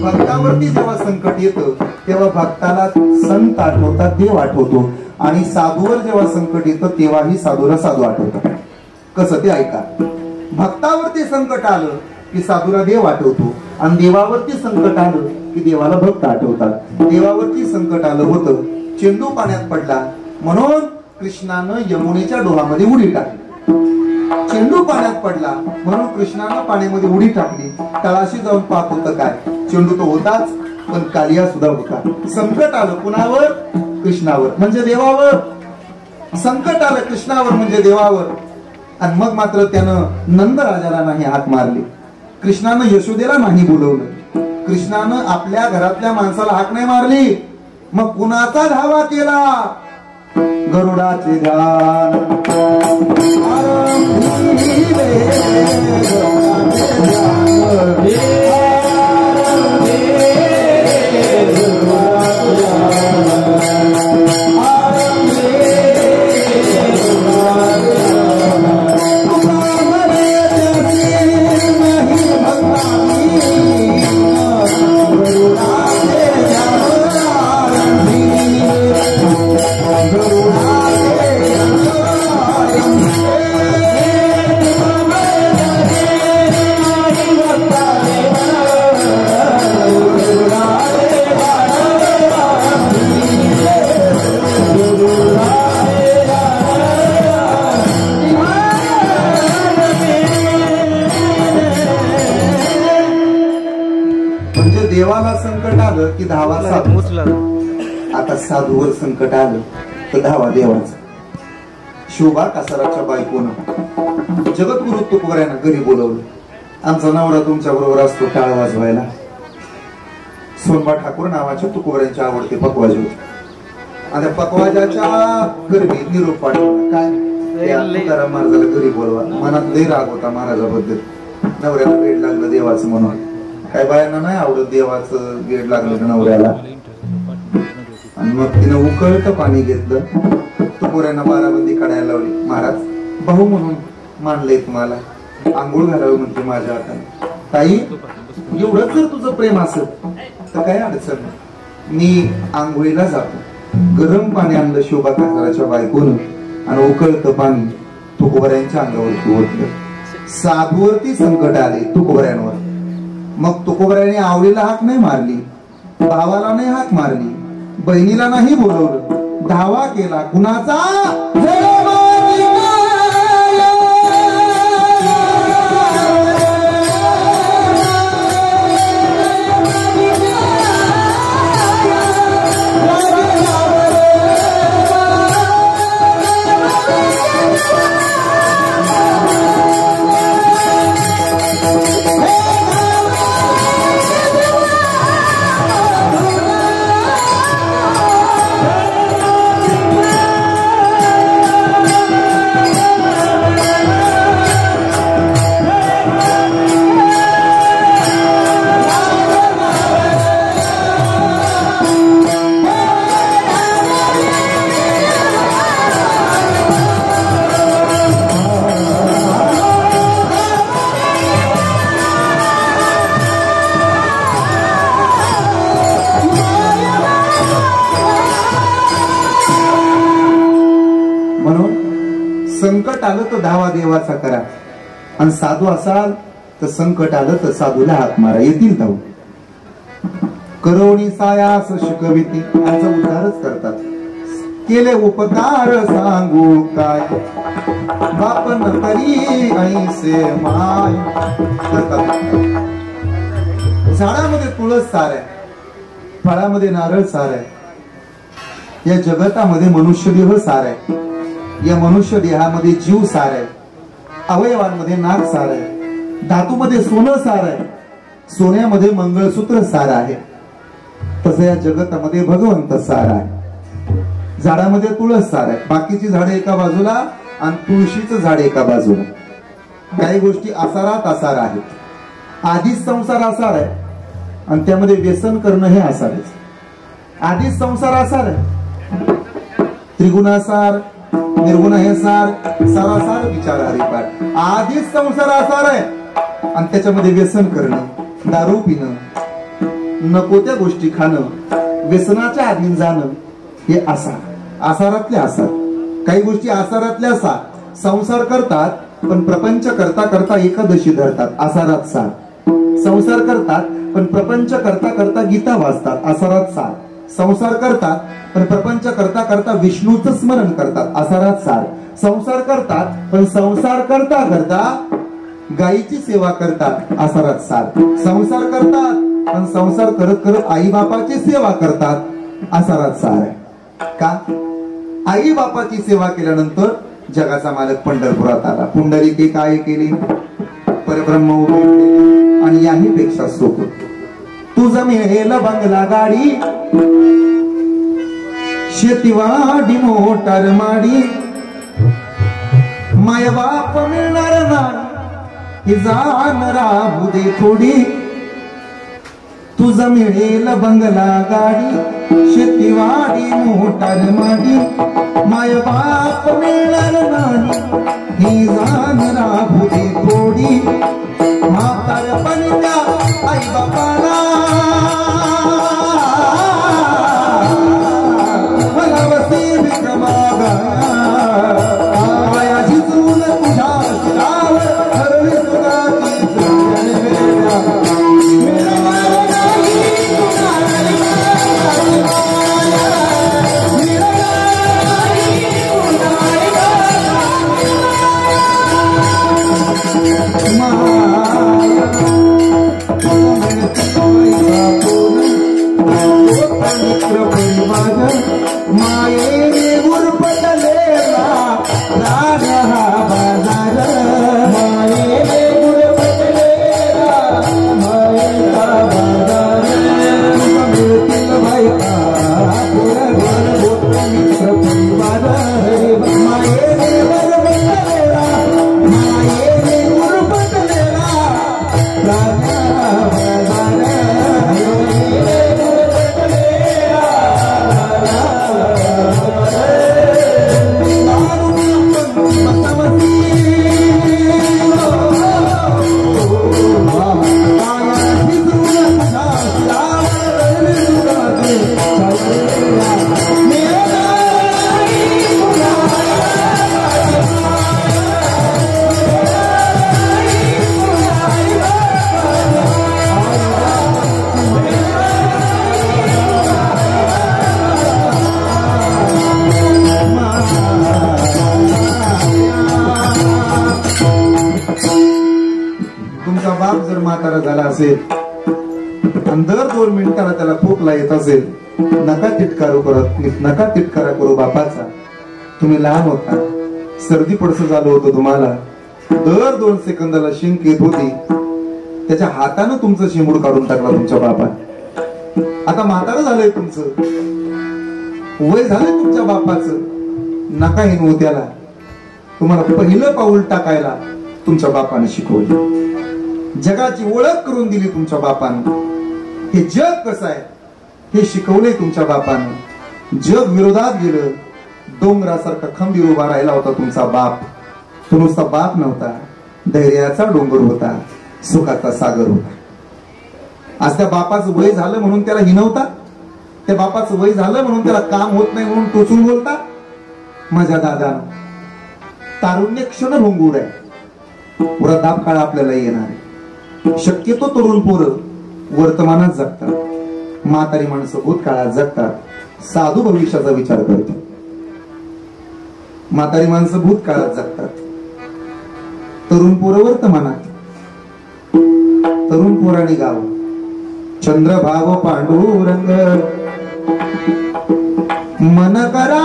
भक्तावरती जेव्हा संकट येतं तेव्हा भक्ताला संत आठवतात देव आठवतो आणि साधूवर जेव्हा संकट येतं तेव्हाही साधूला साधू आठवतात कसं ते ऐका भक्तावरती संकट आलं की साधूला देव आठवतो आणि देवावरती संकट आलं की देवाला भक्त आठवतात देवावरती संकट आलं होतं चेंडू पाण्यात पडला म्हणून कृष्णानं यमुनेच्या डोहामध्ये उडी टाकली चेंडू पाण्यात पडला म्हणून कृष्णानं पाण्यामध्ये उडी टाकली तळाशी जाऊन पाहत होतं काय चेंडू तो होताच पण कालिया सुद्धा होता संकट आलं कुणावर कृष्णावर म्हणजे देवावर संकट आलं कृष्णावर म्हणजे देवावर आणि मग मात्र त्यानं नंद राजाला नाही हाक मारली कृष्णानं यशोदेला नाही बोलवलं कृष्णानं आपल्या घरातल्या माणसाला हाक नाही मारली मग कुणाचा धावा केला गरुडाचे ध्यान देवाला संकट आलं की धावा साधू आता साधूवर संकट आलं तर धावा देवाचा शोभा कासाराच्या बायकोनं जगद्गुरु तुकोबऱ्यानं घरी बोलवलं आमचा नवरा तुमच्या बरोबर असतो टाळ वाजवायला सोनबा ठाकूर नावाच्या तुकोबऱ्यांची आवडते पकवाज होती आणि पकवाजाच्या गर्भीत निरोप पाठवला काय तुकाराम महाराजाला घरी बोलवा मनात लय राग होता महाराजाबद्दल नवऱ्याला वेळ लागलं देवाचं म्हणून काय बायांना नाही आवडत देवाचं गेड लागलं नवऱ्याला आणि मग तिनं उकळतं पाणी घेतलं तुकोऱ्यांना बाराबंदी काढायला लावली महाराज भाऊ म्हणून मानलंय तुम्हाला आंघोळ घालावी म्हणते माझ्या हाताने ताई एवढंच जर तुझं प्रेम असेल तर काय अडचण नाही. मी आंघोळीला जातो. गरम पाणी आणलं शोभा काकाराच्या बायकोनं आणि उकळतं पाणी तुकोबऱ्यांच्या अंगावरती ओतलं. साधूवरती संकट आले तुकोबऱ्यांवर. मग तुकोबऱ्याने आवडीला हाक नाही मारली, भावाला नाही हाक मारली, बहिणीला नाही बोलवलं, धावा केला कुणाचा? संकट आलं तर धावा देवाचा करा, आणि साधू असाल तर संकट आलं तर साधूला हाक मारा, येतील धावून. करवणी सायास शिकविती यांचा उद्धारच करतात. केले उपकार सांगू काय, बापन तरी ऐसे माय करतात. झाडामध्ये तुळस सार आहे, फळामध्ये नारळ सार आहे, या जगतामध्ये मनुष्यदेह सार आहे, या मनुष्य देहामध्ये जीव सार आहे, अवयवांमध्ये नाग सार आहे, धातूमध्ये सोनं सार आहे, सोन्यामध्ये मंगळसूत्र सार आहे. तसं या जगतामध्ये भगवंत सार आहे. झाडामध्ये तुळस सार आहे, बाकीची झाडे एका बाजूला आणि तुळशीचं झाड एका बाजूला. काही गोष्टी आसारात आसार आहेत. आधीच संसार आसार आहे आणि त्यामध्ये व्यसन करणं हे आसार आहे. आधीच संसार आसार आहे. त्रिगुणासार निर्गुण हे सार, सारासार विचार हरिपाठ. आधीच संसार आसार आहे आणि त्याच्यामध्ये व्यसन करणं, दारू पिणं, नको त्या गोष्टी खाणं, व्यसनाच्या अधीन जाणं हे आसार, आसारातले आसार. काही गोष्टी आसारातल्या आसार. संसार करतात पण प्रपंच करता करता एकादशी धरतात, आसारात सार. संसार करतात पण प्रपंच करता करता गीता वाचतात, आसारात सार. संसार करतात पण प्रपंच करता करता विष्णूचं स्मरण करतात, आसारात सार. संसार करतात पण संसार करता करता गायीची सेवा करतात, आसारात सार. संसार करतात पण संसार करत करत आई बापाची सेवा करतात, आसारात सार आहे. का? आई बापाची सेवा केल्यानंतर जगाचा मालक पंढरपुरात आला. पुंडलिके काय केली? परब्रह्म उभे केले आणि याही पेक्षा सोपं. तुझं मिळेल बंगला गाडी, शेतीवाडी मोटार माडी, माय बाप मिळणार नाही ही जाण राहू दे थोडी. तुझं मिळेल बंगला गाडी, शेतीवाडी मोटार माडी, माय बाप मिळणार नाही ही जाण राहू दे थोडी. म्हातारपणी त्या आई बापाला मला वसी विक्रमागा, माया झिजून तुझ्या शिरावर हरवी सुगाची माया बाप जर म्हातारा झाला असेल आणि दर 2 मिनिटाला त्याला खोकला येत असेल, नका तिटकारा करू बापाचा. तुम्ही लहान होता, सर्दी पडसं झालं होतं तुम्हाला, दर 2 सेकंदाला शिंक येत होती, त्याच्या हातानं तुमचं शिंबूड काढून टाकला तुमच्या बापाने. आता म्हातारं झालंय तुमचं, वय झालंय तुमच्या बापाचं, नका हिनवू त्याला. तुम्हाला पहिलं पाऊल टाकायला तुमच्या बापाने शिकवलं, जगाची ओळख करून दिली तुमच्या बापानं. हे जग कसं आहे हे शिकवलंय तुमच्या बापानं. जग विरोधात गेलं, डोंगरासारखा खंबीर उभा राहिला होता तुमचा बाप. तो नुसता बाप नव्हता, धैर्याचा डोंगर होता, सुखाचा सागर होता. आज त्या बापाचं वय झालं म्हणून त्याला हिनवता, त्या बापाचं वय झालं म्हणून त्याला काम होत नाही म्हणून टोचून बोलता. माझ्या दादा, तारुण्य क्षण भंगूर आहे, वृद्धापकाळ आपल्याला येणार आहे. शक्यतो तरुण पोरं वर्तमानात जगतात, म्हातारी माणसं भूतकाळात जगतात, साधू भविष्याचा विचार करतात. म्हातारी माणसं भूतकाळात जगतात, तरुण पोरं वर्तमानात. तरुण पोराणी गाव चंद्रभाव पांडुरंग मन करा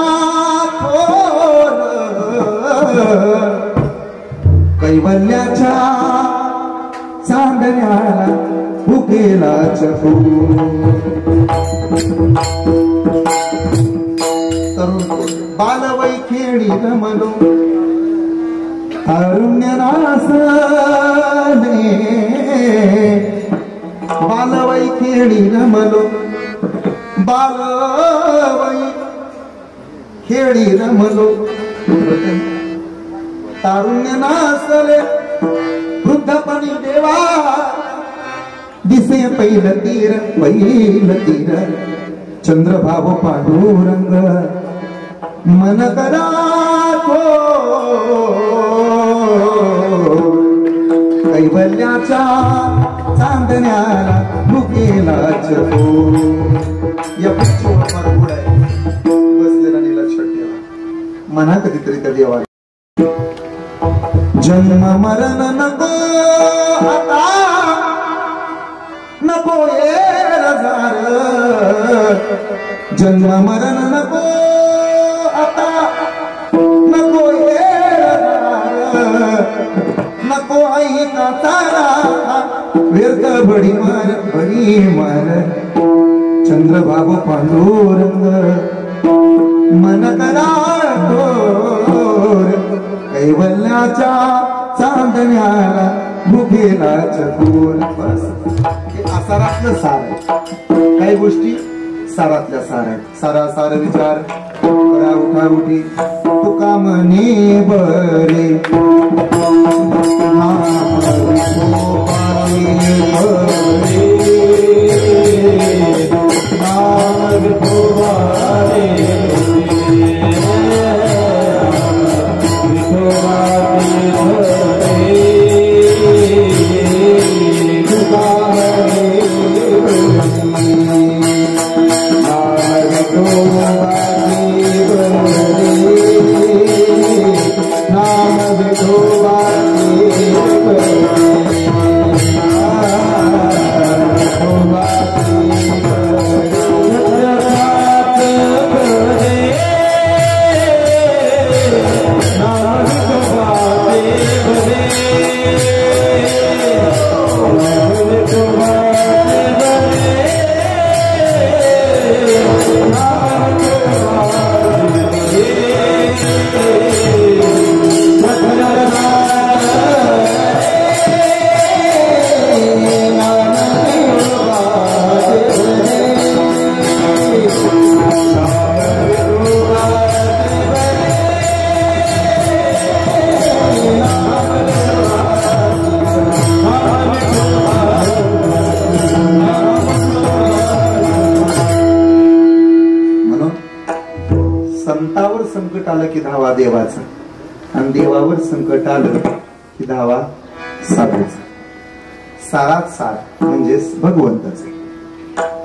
कैवल्याच्या चांदण्याला फुकेला तरुण बालवै खेळी रमलो तारुण्य नासले, बालवै खेळी रमलो, बालवै खेळी रमलो, तारुण्य नासले वृद्धपणी देवा दिसे पैल तीर चंद्रभाव पांडुरंग मन करा कैवल्याच्या चांदण्याला भुकेलाच या पुढे बसलेला लक्षात ठेवा. मना कधीतरी त्या देवा जन्म मरण नको आता, नको हजार, जन्म मरण नको आता, नको नको आई का तारा व्यर्थ बडी मार चंद्रभाव पांडुरंग मन करा कैवल्याच्या चांदण्याला भुकेला चतुर. बस हे आसारातलं सार आहे, काही गोष्टी सारातल्या सार आहेत. सारा सार विचार करा उठा उठी तुका मने बरे संतावर संकट आलं की धावा देवाचा, आणि देवावर संकट आलं की धावा साधूचा. सारात सार म्हणजे भगवंताचा.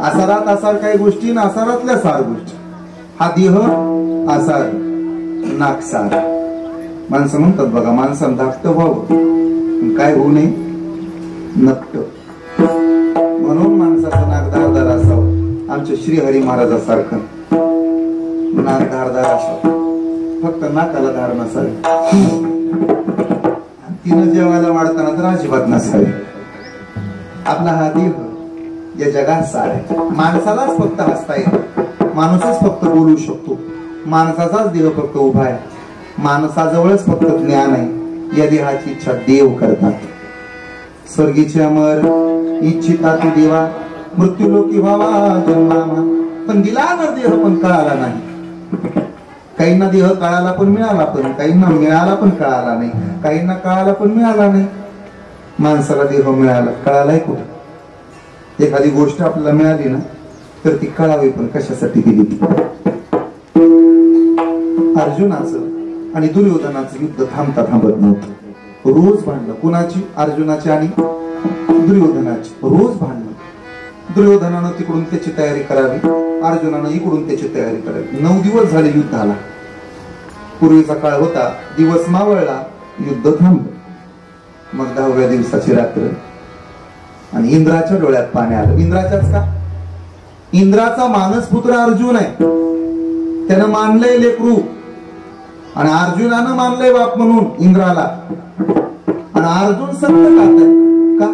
आसारात आसार काही गोष्टी, आसारातल्या सार गोष्टी. हा देह आसार, नाक सार. माणसं म्हणतात बघा, माणसानं धाकटं व्हावं काय होऊ नये, नकट. म्हणून माणसाचं नाक धारदार असावं. आमच्या श्रीहरी महाराजासारखं नाक धारदार असावं, फक्त नाकाला धार नसावी. तिनं जेवायला वाढताना तर अजिबात नसावी. आपला हा देह या जगात सार आहे. माणसालाच फक्त हसता येतं, माणूसच फक्त बोलू शकतो, माणसाचाच देह फक्त उभा आहे, माणसाजवळच फक्त ज्ञान आहे. या देहाची इच्छा देव करतात. स्वर्गीचे अमर इच्छिता तू देवा, मृत्यू लोकी व्हावा जन्मामा. पण दिला ना देह पण कळाला नाही. काहींना देह कळाला पण मिळाला, पण काहींना मिळाला पण कळाला नाही, काहींना कळाला पण मिळाला नाही. माणसाला देह मिळाला, कळालाय कुठं? एखादी गोष्ट आपल्याला मिळाली ना तर ती कळावी पण कशासाठी दिली. अर्जुनाचं आणि दुर्योधनाचं युद्ध थांबता थांबत नव्हतं. रोज भांडणं. कुणाची? अर्जुनाची आणि दुर्योधनाची. रोज भांडणं. दुर्योधनानं तिकडून त्याची तयारी करावी, अर्जुनानं इकडून त्याची तयारी करावी. 9 दिवस झाले युद्धाला. पूर्वीचा काळ होता, दिवस मावळला युद्ध थांबलं. मग 10व्या दिवसाची रात्र आणि इंद्राच्या डोळ्यात पाणी आलं. इंद्राच्याच का? इंद्राचा मानसपुत्र अर्जुन आहे. त्यानं मानलंय लेकरू आणि अर्जुनानं मानलंय बाप म्हणून इंद्राला. आणि अर्जुन सत्य खाताय का?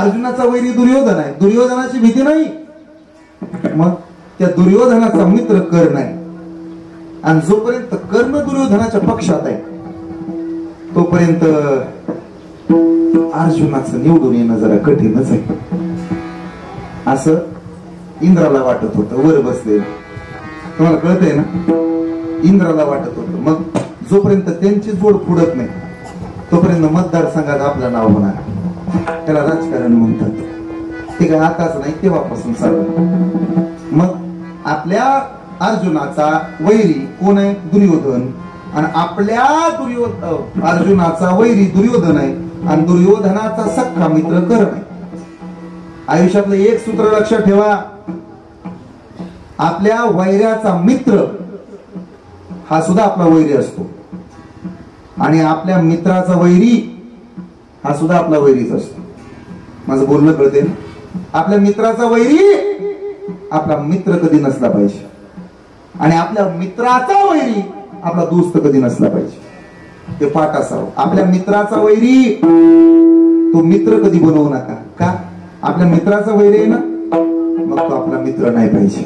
अर्जुनाचा वैरी दुर्योधन आहे. दुर्योधनाची भीती नाही. मग त्या दुर्योधनाचा मित्र कर्ण आहे. आणि जोपर्यंत कर्ण दुर्योधनाच्या पक्षात आहे तोपर्यंत अर्जुनाचं निवडून येणं जरा कठीणच आहे. असं इंद्राला वाटत होतं वर बसलेलं. तुम्हाला कळतंय ना? इंद्राला वाटत होतं. मग जोपर्यंत त्यांची जोड फुडत नाही तोपर्यंत मतदारसंघात आपलं नाव होणार. त्याला राजकारण म्हणतात. ते काय आताच नाही, तेव्हापासून चालू. मग आपल्या अर्जुनाचा वैरी कोण आहे? दुर्योधन. आणि आपल्या अर्जुनाचा वैरी दुर्योधन आहे आणि दुर्योधनाचा सख्खा मित्र कर्ण आहे. आयुष्यातलं एक सूत्र लक्षात ठेवा. आपल्या वैऱ्याचा मित्र हा सुद्धा आपला वैरी असतो आणि आपल्या मित्राचा वैरी हा सुद्धा आपला वैरीच असतो. माझं बोलणं कळते ना? आपल्या मित्राचा वैरी आपला मित्र कधी नसला पाहिजे आणि आपल्या मित्राचा वैरी आपला दोस्त कधी नसला पाहिजे. ते पाठ असावं. आपल्या मित्राचा वैरी तो मित्र कधी बनवू नका. का? आपल्या मित्राचा वैरी आहे ना, मग तो आपला मित्र नाही पाहिजे.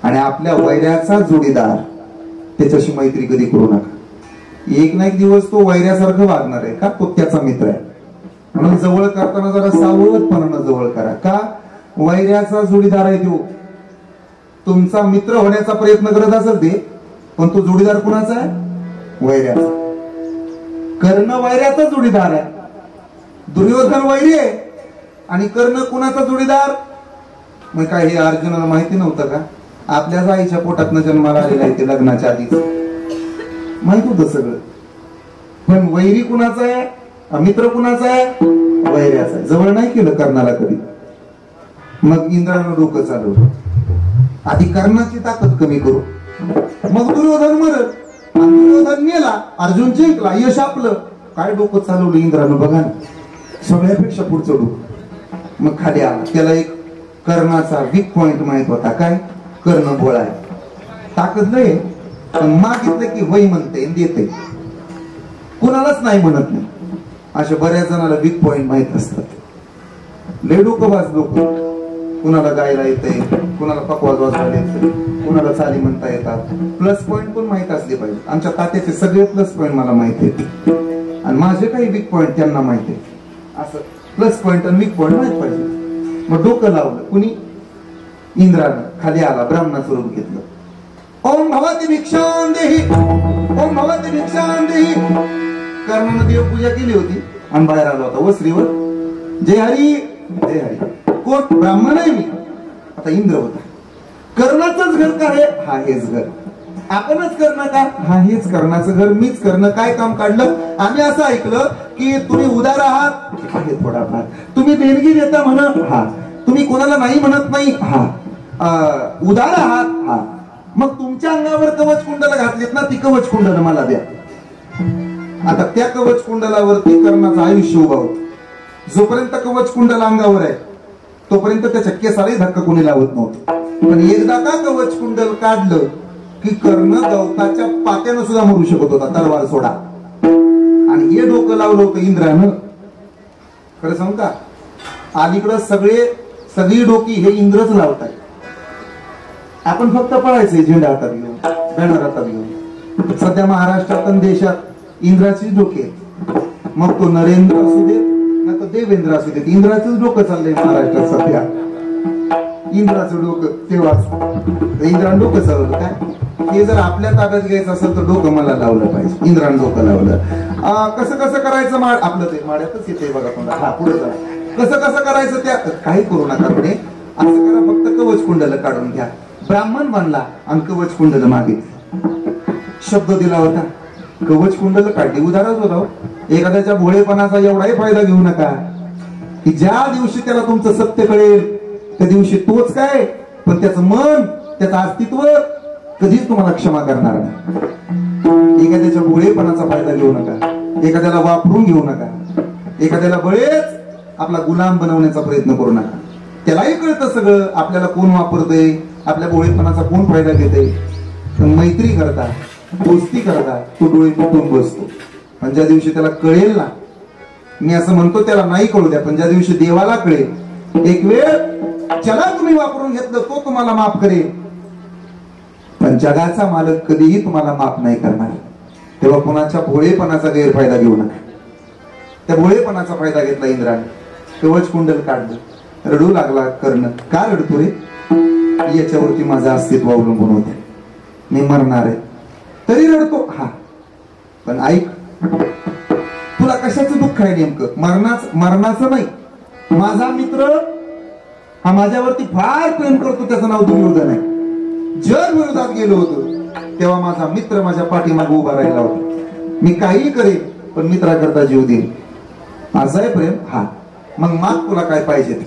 आणि आपल्या वैऱ्याचा जोडीदार त्याच्याशी मैत्री कधी करू नका. एक ना एक दिवस तो वैऱ्यासारखं वागणार आहे. का? तो त्याचा मित्र आहे. म्हणून जवळ करताना जरा सावधपणानं जवळ करा. का? वैऱ्याचा जोडीदार आहे तो. तुमचा मित्र होण्याचा प्रयत्न करत असेल ते, पण तो जोडीदार कुणाचा आहे? वैऱ्याचा. कर्ण वैऱ्याचा जोडीदार आहे. दुर्योधन वैरी आहे आणि कर्ण कुणाचा जोडीदार? मग काय हे अर्जुनाला माहिती नव्हतं का? आपल्याच आईच्या पोटातनं जन्माला आलेला आहे ते लग्नाच्या आधीच माहित होतं सगळं. पण वैरी कुणाचा आहे? मित्र कुणाचा आहे? वैऱ्याचा आहे. जवळ नाही केलं कर्णाला कधी. मग इंद्रानं डोकं चालवलं. आधी कर्णाची ताकद कमी करू, मग दुर्योधन मरत. दुर्योधन मेला, अर्जुन जिंकला, यश आपलं. काय डोकं चालवलं इंद्रानं बघा ना. सगळ्यापेक्षा पुढचं डोकं. मग खाली आला. त्याला एक कर्णाचा वीक पॉइंट माहित होता. काय? कर्ण भोळा आहे. ताकद लय पण मागितलं की वय म्हणते देते, कुणालाच नाही म्हणत नाही. अशा बऱ्याच जणांना वीक पॉइंट माहित असतात. लय डोकंबाज लोक. कुणाला गायला येते, कुणाला पकवाज वाजवायला येते, कुणाला चाली म्हणता येतात. प्लस पॉइंट पण माहित असले पाहिजे. आमच्या तात्याचे सगळे प्लस पॉइंट मला माहिती आहेत आणि माझे काही वीक पॉइंट त्यांना माहिती आहे. असं प्लस पॉइंट आणि वीक पॉइंट माहित पाहिजे. मग डोकं लावलं कुणी? इंद्रानं. खाली आला, ब्राह्मणाचं रूप घेतलं. ओम भवती भिक्षां देहि, ओम भवती भिक्षां देहि. कर्णानं देवपूजा केली होती आणि बाहेर आला होता वस्त्रीवर. जय हरी जय हरी. कोण? ब्राह्मण आहे मी. आता इंद्र होता. कर्णाचंच घर का आहे? हा हेच घर. आपणच करणं का? हा हेच कर्णाचं घर. मीच करणं. काय काम काढलं? आम्ही असं ऐकलं की तुम्ही उदार आहात. आहे थोडाफार. तुम्ही देणगी देता म्हण. हा. तुम्ही कोणाला नाही म्हणत नाही. हा. उदार आहात. हा. मग तुमच्या अंगावर कवच कुंडला घातलीत ना, ती कवच कुंडल मला द्या. आता त्या कवच कुंडलावरती कर्णाचं आयुष्य उभा होत. जोपर्यंत कवच कुंडल अंगावर आहे तोपर्यंत त्याच्या केसालाही धक्का कोणी लावत नव्हतं. पण एकदा का कवच कुंडल काढलं की कर्ण गवताच्या पात्यानं सुद्धा मरू शकत होता, तलवार सोडा. आणि हे डोकं लावलं होतं इंद्रानं. खरं सांगू का, अलीकडं सगळी डोकी हे इंद्रच लावताय. आपण फक्त पळायचंय झेंडा हातात घेऊन, बॅनर हातात घेऊन. सध्या महाराष्ट्रात आणि देशात इंद्राचीच डोके आहेत. मग तो नरेंद्र असू देत ना तर देवेंद्र असू देत, इंद्राचंच डोकं चाललंय महाराष्ट्रात सध्या. इंद्राचं डोकं तेव्हाच इंद्रानं डोकं चालवलं काय. हे जर आपल्या ताब्यात घ्यायचं असेल तर डोकं मला लावलं पाहिजे. इंद्रानं डोकं लावलं. कसं कसं करायचं आपलं ते माड्यातच येते बघा कोणा. हा पुढे जा. कसं कसं करायचं त्या काही करू नका पुढे. असं करा, फक्त कवच कुंडल काढून घ्या. ब्राह्मण बनला आणि कवच कुंडल मागितली. शब्द दिला होता, कवच कुंडल काढली. उदाहरण होता. एखाद्याच्या भोळेपणाचा एवढाही फायदा घेऊ नका की ज्या दिवशी त्याला तुमचं सत्य कळेल त्या दिवशी तोच काय पण त्याचं मन, त्याचं अस्तित्व कधीच तुम्हाला क्षमा करणार नाही. एखाद्याच्या भोळेपणाचा फायदा घेऊ नका, एखाद्याला वापरून घेऊ नका, एखाद्याला बळेच आपला गुलाम बनवण्याचा प्रयत्न करू नका. त्यालाही कळतं सगळं आपल्याला कोण वापरतंय, आपल्या भोळेपणाचा कोण फायदा घेतोय. मैत्री करता, दोस्ती करता तो डोळे मिटून बसतो. पण ज्या दिवशी त्याला कळेल ना, मी असं म्हणतो त्याला नाही कळू द्या, पण ज्या दिवशी देवाला कळेल, एक वेळ ज्याला तुम्ही वापरून घेतलं तो तुम्हाला माफ करेल, पण जगाचा मालक कधीही तुम्हाला माफ नाही करणार. तेव्हा कोणाच्या भोळेपणाचा गैरफायदा घेऊ नका. त्या भोळेपणाचा फायदा घेतला इंद्राने. कवच कुंडल काढलं. रडू लागला कर्ण. का रडतो रे? याच्यावरती माझं अस्तित्व अवलंबून होते, मी मरणार आहे तरी रडतो. हा पण ऐक, तुला कशाचं दुःख आहे नेमकं? मरणाचं नाही. माझा मित्र हा माझ्यावरती फार प्रेम करतो, त्याचं नाव दुर्योधन आहे. जग विरोधात गेलो होतो तेव्हा माझा मित्र माझ्या पाठीमागे उभा राहिला होता. मी काही करेन पण मित्राकरता जीव देईन. असं आहे प्रेम. हा मग माग तुला काय पाहिजे?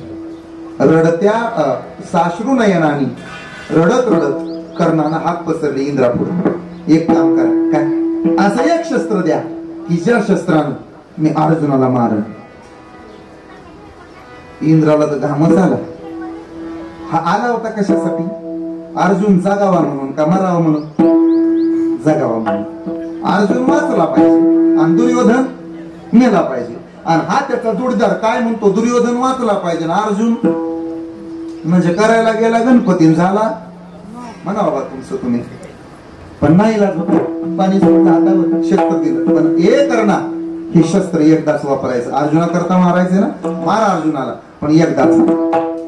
रडत्या साश्रू नयनानी रडत रडत कर्णानं हात पसरले इंद्रापुढे. एक काम करा, काय असं एक शस्त्र द्या की ज्या शस्त्रानं मी अर्जुनाला मारण. इंद्राला तर घामच आला. हा आला होता कशासाठी? अर्जुन जागावा म्हणून का मरावा म्हणून? जगावा म्हणून. अर्जुन वाचला पाहिजे आणि दुर्योधन मेला पाहिजे. आणि हा त्याचा जोडीदार काय म्हणतो? दुर्योधन वाचला पाहिजे आणि अर्जुन म्हणजे करायला गेला गणपती झाला म्हणा बाबा तुमचं तुम्ही. पण नाही इलाज होता. पाणी सोडलं हातावर, शस्त्र दिलं. पण हे करणा हे शस्त्र एकदाच वापरायचं. अर्जुना करता मारायचं ना, मारा अर्जुनाला पण एकदाच,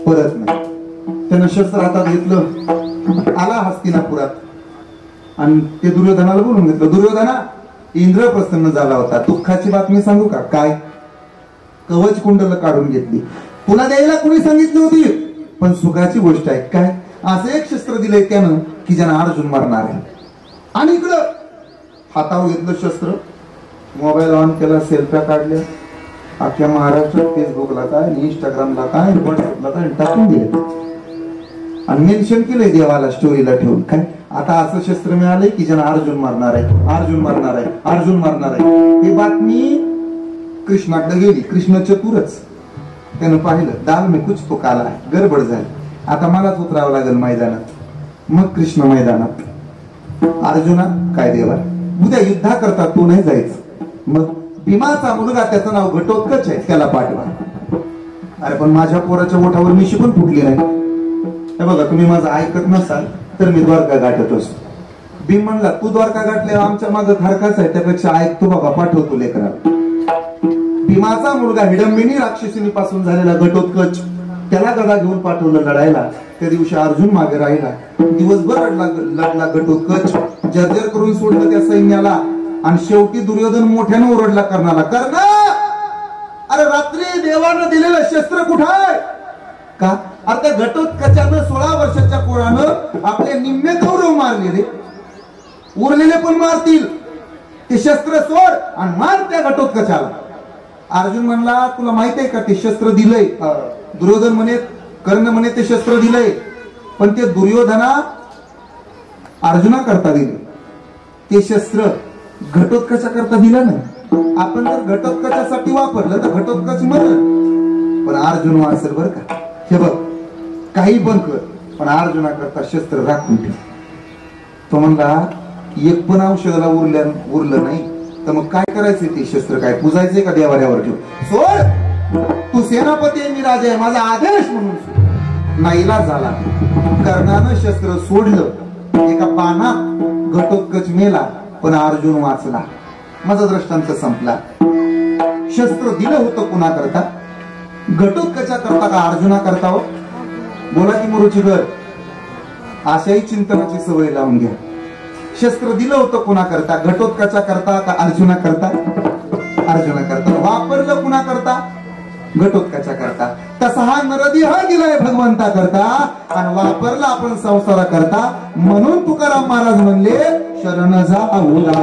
परत नाही. त्यानं शस्त्र हातात घेतलं, आला हस्तिनापुरात आणि ते दुर्योधनाला बोलून घेतलं. दुर्योधना, इंद्र प्रसन्न झाला होता. दुःखाची बातमी सांगू का? काय? कवच कुंडल काढून घेतली. तुला द्यायला कोणी सांगितली होती? पण सुखाची गोष्ट आहे. काय? असं एक शस्त्र दिलंय त्यानं की ज्यानं अर्जुन मारणार आहे. आणि इकडं हातावर घेतलं शस्त्र, मोबाईल ऑन केला, सेल्फ्या काढल्या, अख्ख्या महाराष्ट्रात फेसबुकला काय, इंस्टाग्रामला काय, व्हॉट्सअपला काय टाकून दिले आणि मेन्शन केलंय देवाला स्टोरीला ठेवून. काय आता असं शस्त्र मिळालंय की ज्यानं अर्जुन मारणार आहे, अर्जुन मारणार आहे, अर्जुन मारणार आहे. ही बातमी कृष्णाकडे गेली. कृष्ण चतुरच, त्यानं पाहिलं दाल में कुछ तो काला आहे, गडबड झाली. आता मलाच उतरावं लागेल मैदानात. मग कृष्ण मैदानात. अर्जुना काय देवा, उद्या युद्धा करता तू नाही जायचं. मग भीमाचा मुलगा, त्याचं नाव घटोत्कच आहे, त्याला पाठवा. अरे पण माझ्या पोराच्या ओठावर मी शिकून फुटली नाही. हे बघा, तुम्ही माझं ऐकत नसाल तर मी द्वारका गाठत असतो. भीम म्हणला तू द्वारका गाठले आमच्या माझं धारकाच आहे, त्यापेक्षा ऐकतो बाबा, पाठवतो लेकरा. भीमाचा मुलगा हिडंबिनी राक्षसिनी पासून झालेला घटोत्कच, त्याला गदा घेऊन पाठवलं लढायला. त्या दिवशी अर्जुन मागे राहिला. दिवसभर लढला घटोत्कच, जर्जर करून सोडलं त्या सैन्याला. आणि शेवटी दुर्योधन मोठ्यानं ओरडला कर्णाला, कर्ण अरे रात्री देवानं दिलेलं शस्त्र कुठं आहे? का? अरे त्या घटोत्कचानं 16 वर्षाच्या पोरानं आपले निम्मे कौरव मारले रे. उरलेले पण मारतील. ते शस्त्र सोड आणि मार त्या घटोत्कचाला. अर्जुन म्हणला तुला माहित आहे का ते शस्त्र दिलंय? दुर्योधन म्हणे, कर्ण म्हणे ते शस्त्र दिलंय, पण ते दुर्योधना अर्जुना करता दिले. ते शस्त्र घटोत्कचा करता दिलं नाही. आपण जर घटोत्कचासाठी वापरलं तर घटोत्कच मरण. अर्जुन वाचल बर का. हे बघ काही पण कर पण अर्जुना करता शस्त्र राखून ठेव. तो म्हणला एक पण औषधाला उरलं नाही तर मग काय करायचं ते शस्त्र काय पुजायचंय का देवाऱ्यावर ठेव. सोड तू सेनापती आहे मी राजा आहे माझा आदेश म्हणून नाईला झाला. कर्णानं शस्त्र सोडलं एका बाणात घटोत्कच मेला पण अर्जुन वाचला. माझा दृष्टांत संपला. शस्त्र दिलं होतं कुणा करता घटोत्कचा करता का अर्जुना करता हो. बोला की मुरुचीकर अशाही चिंतनाची सवय लावून घ्या. शस्त्र दिलं होतं कुणा करता घटोत्कचा करता का अर्जुना करता. अर्जुना करता. वापरलं कुणा करता घटोत्कचा करता. तसा हा नरदेह दिलाय भगवंता करता आणि वापरला आपण संसारा करता. म्हणून तुकाराम महाराज म्हणले शरण जाऊला.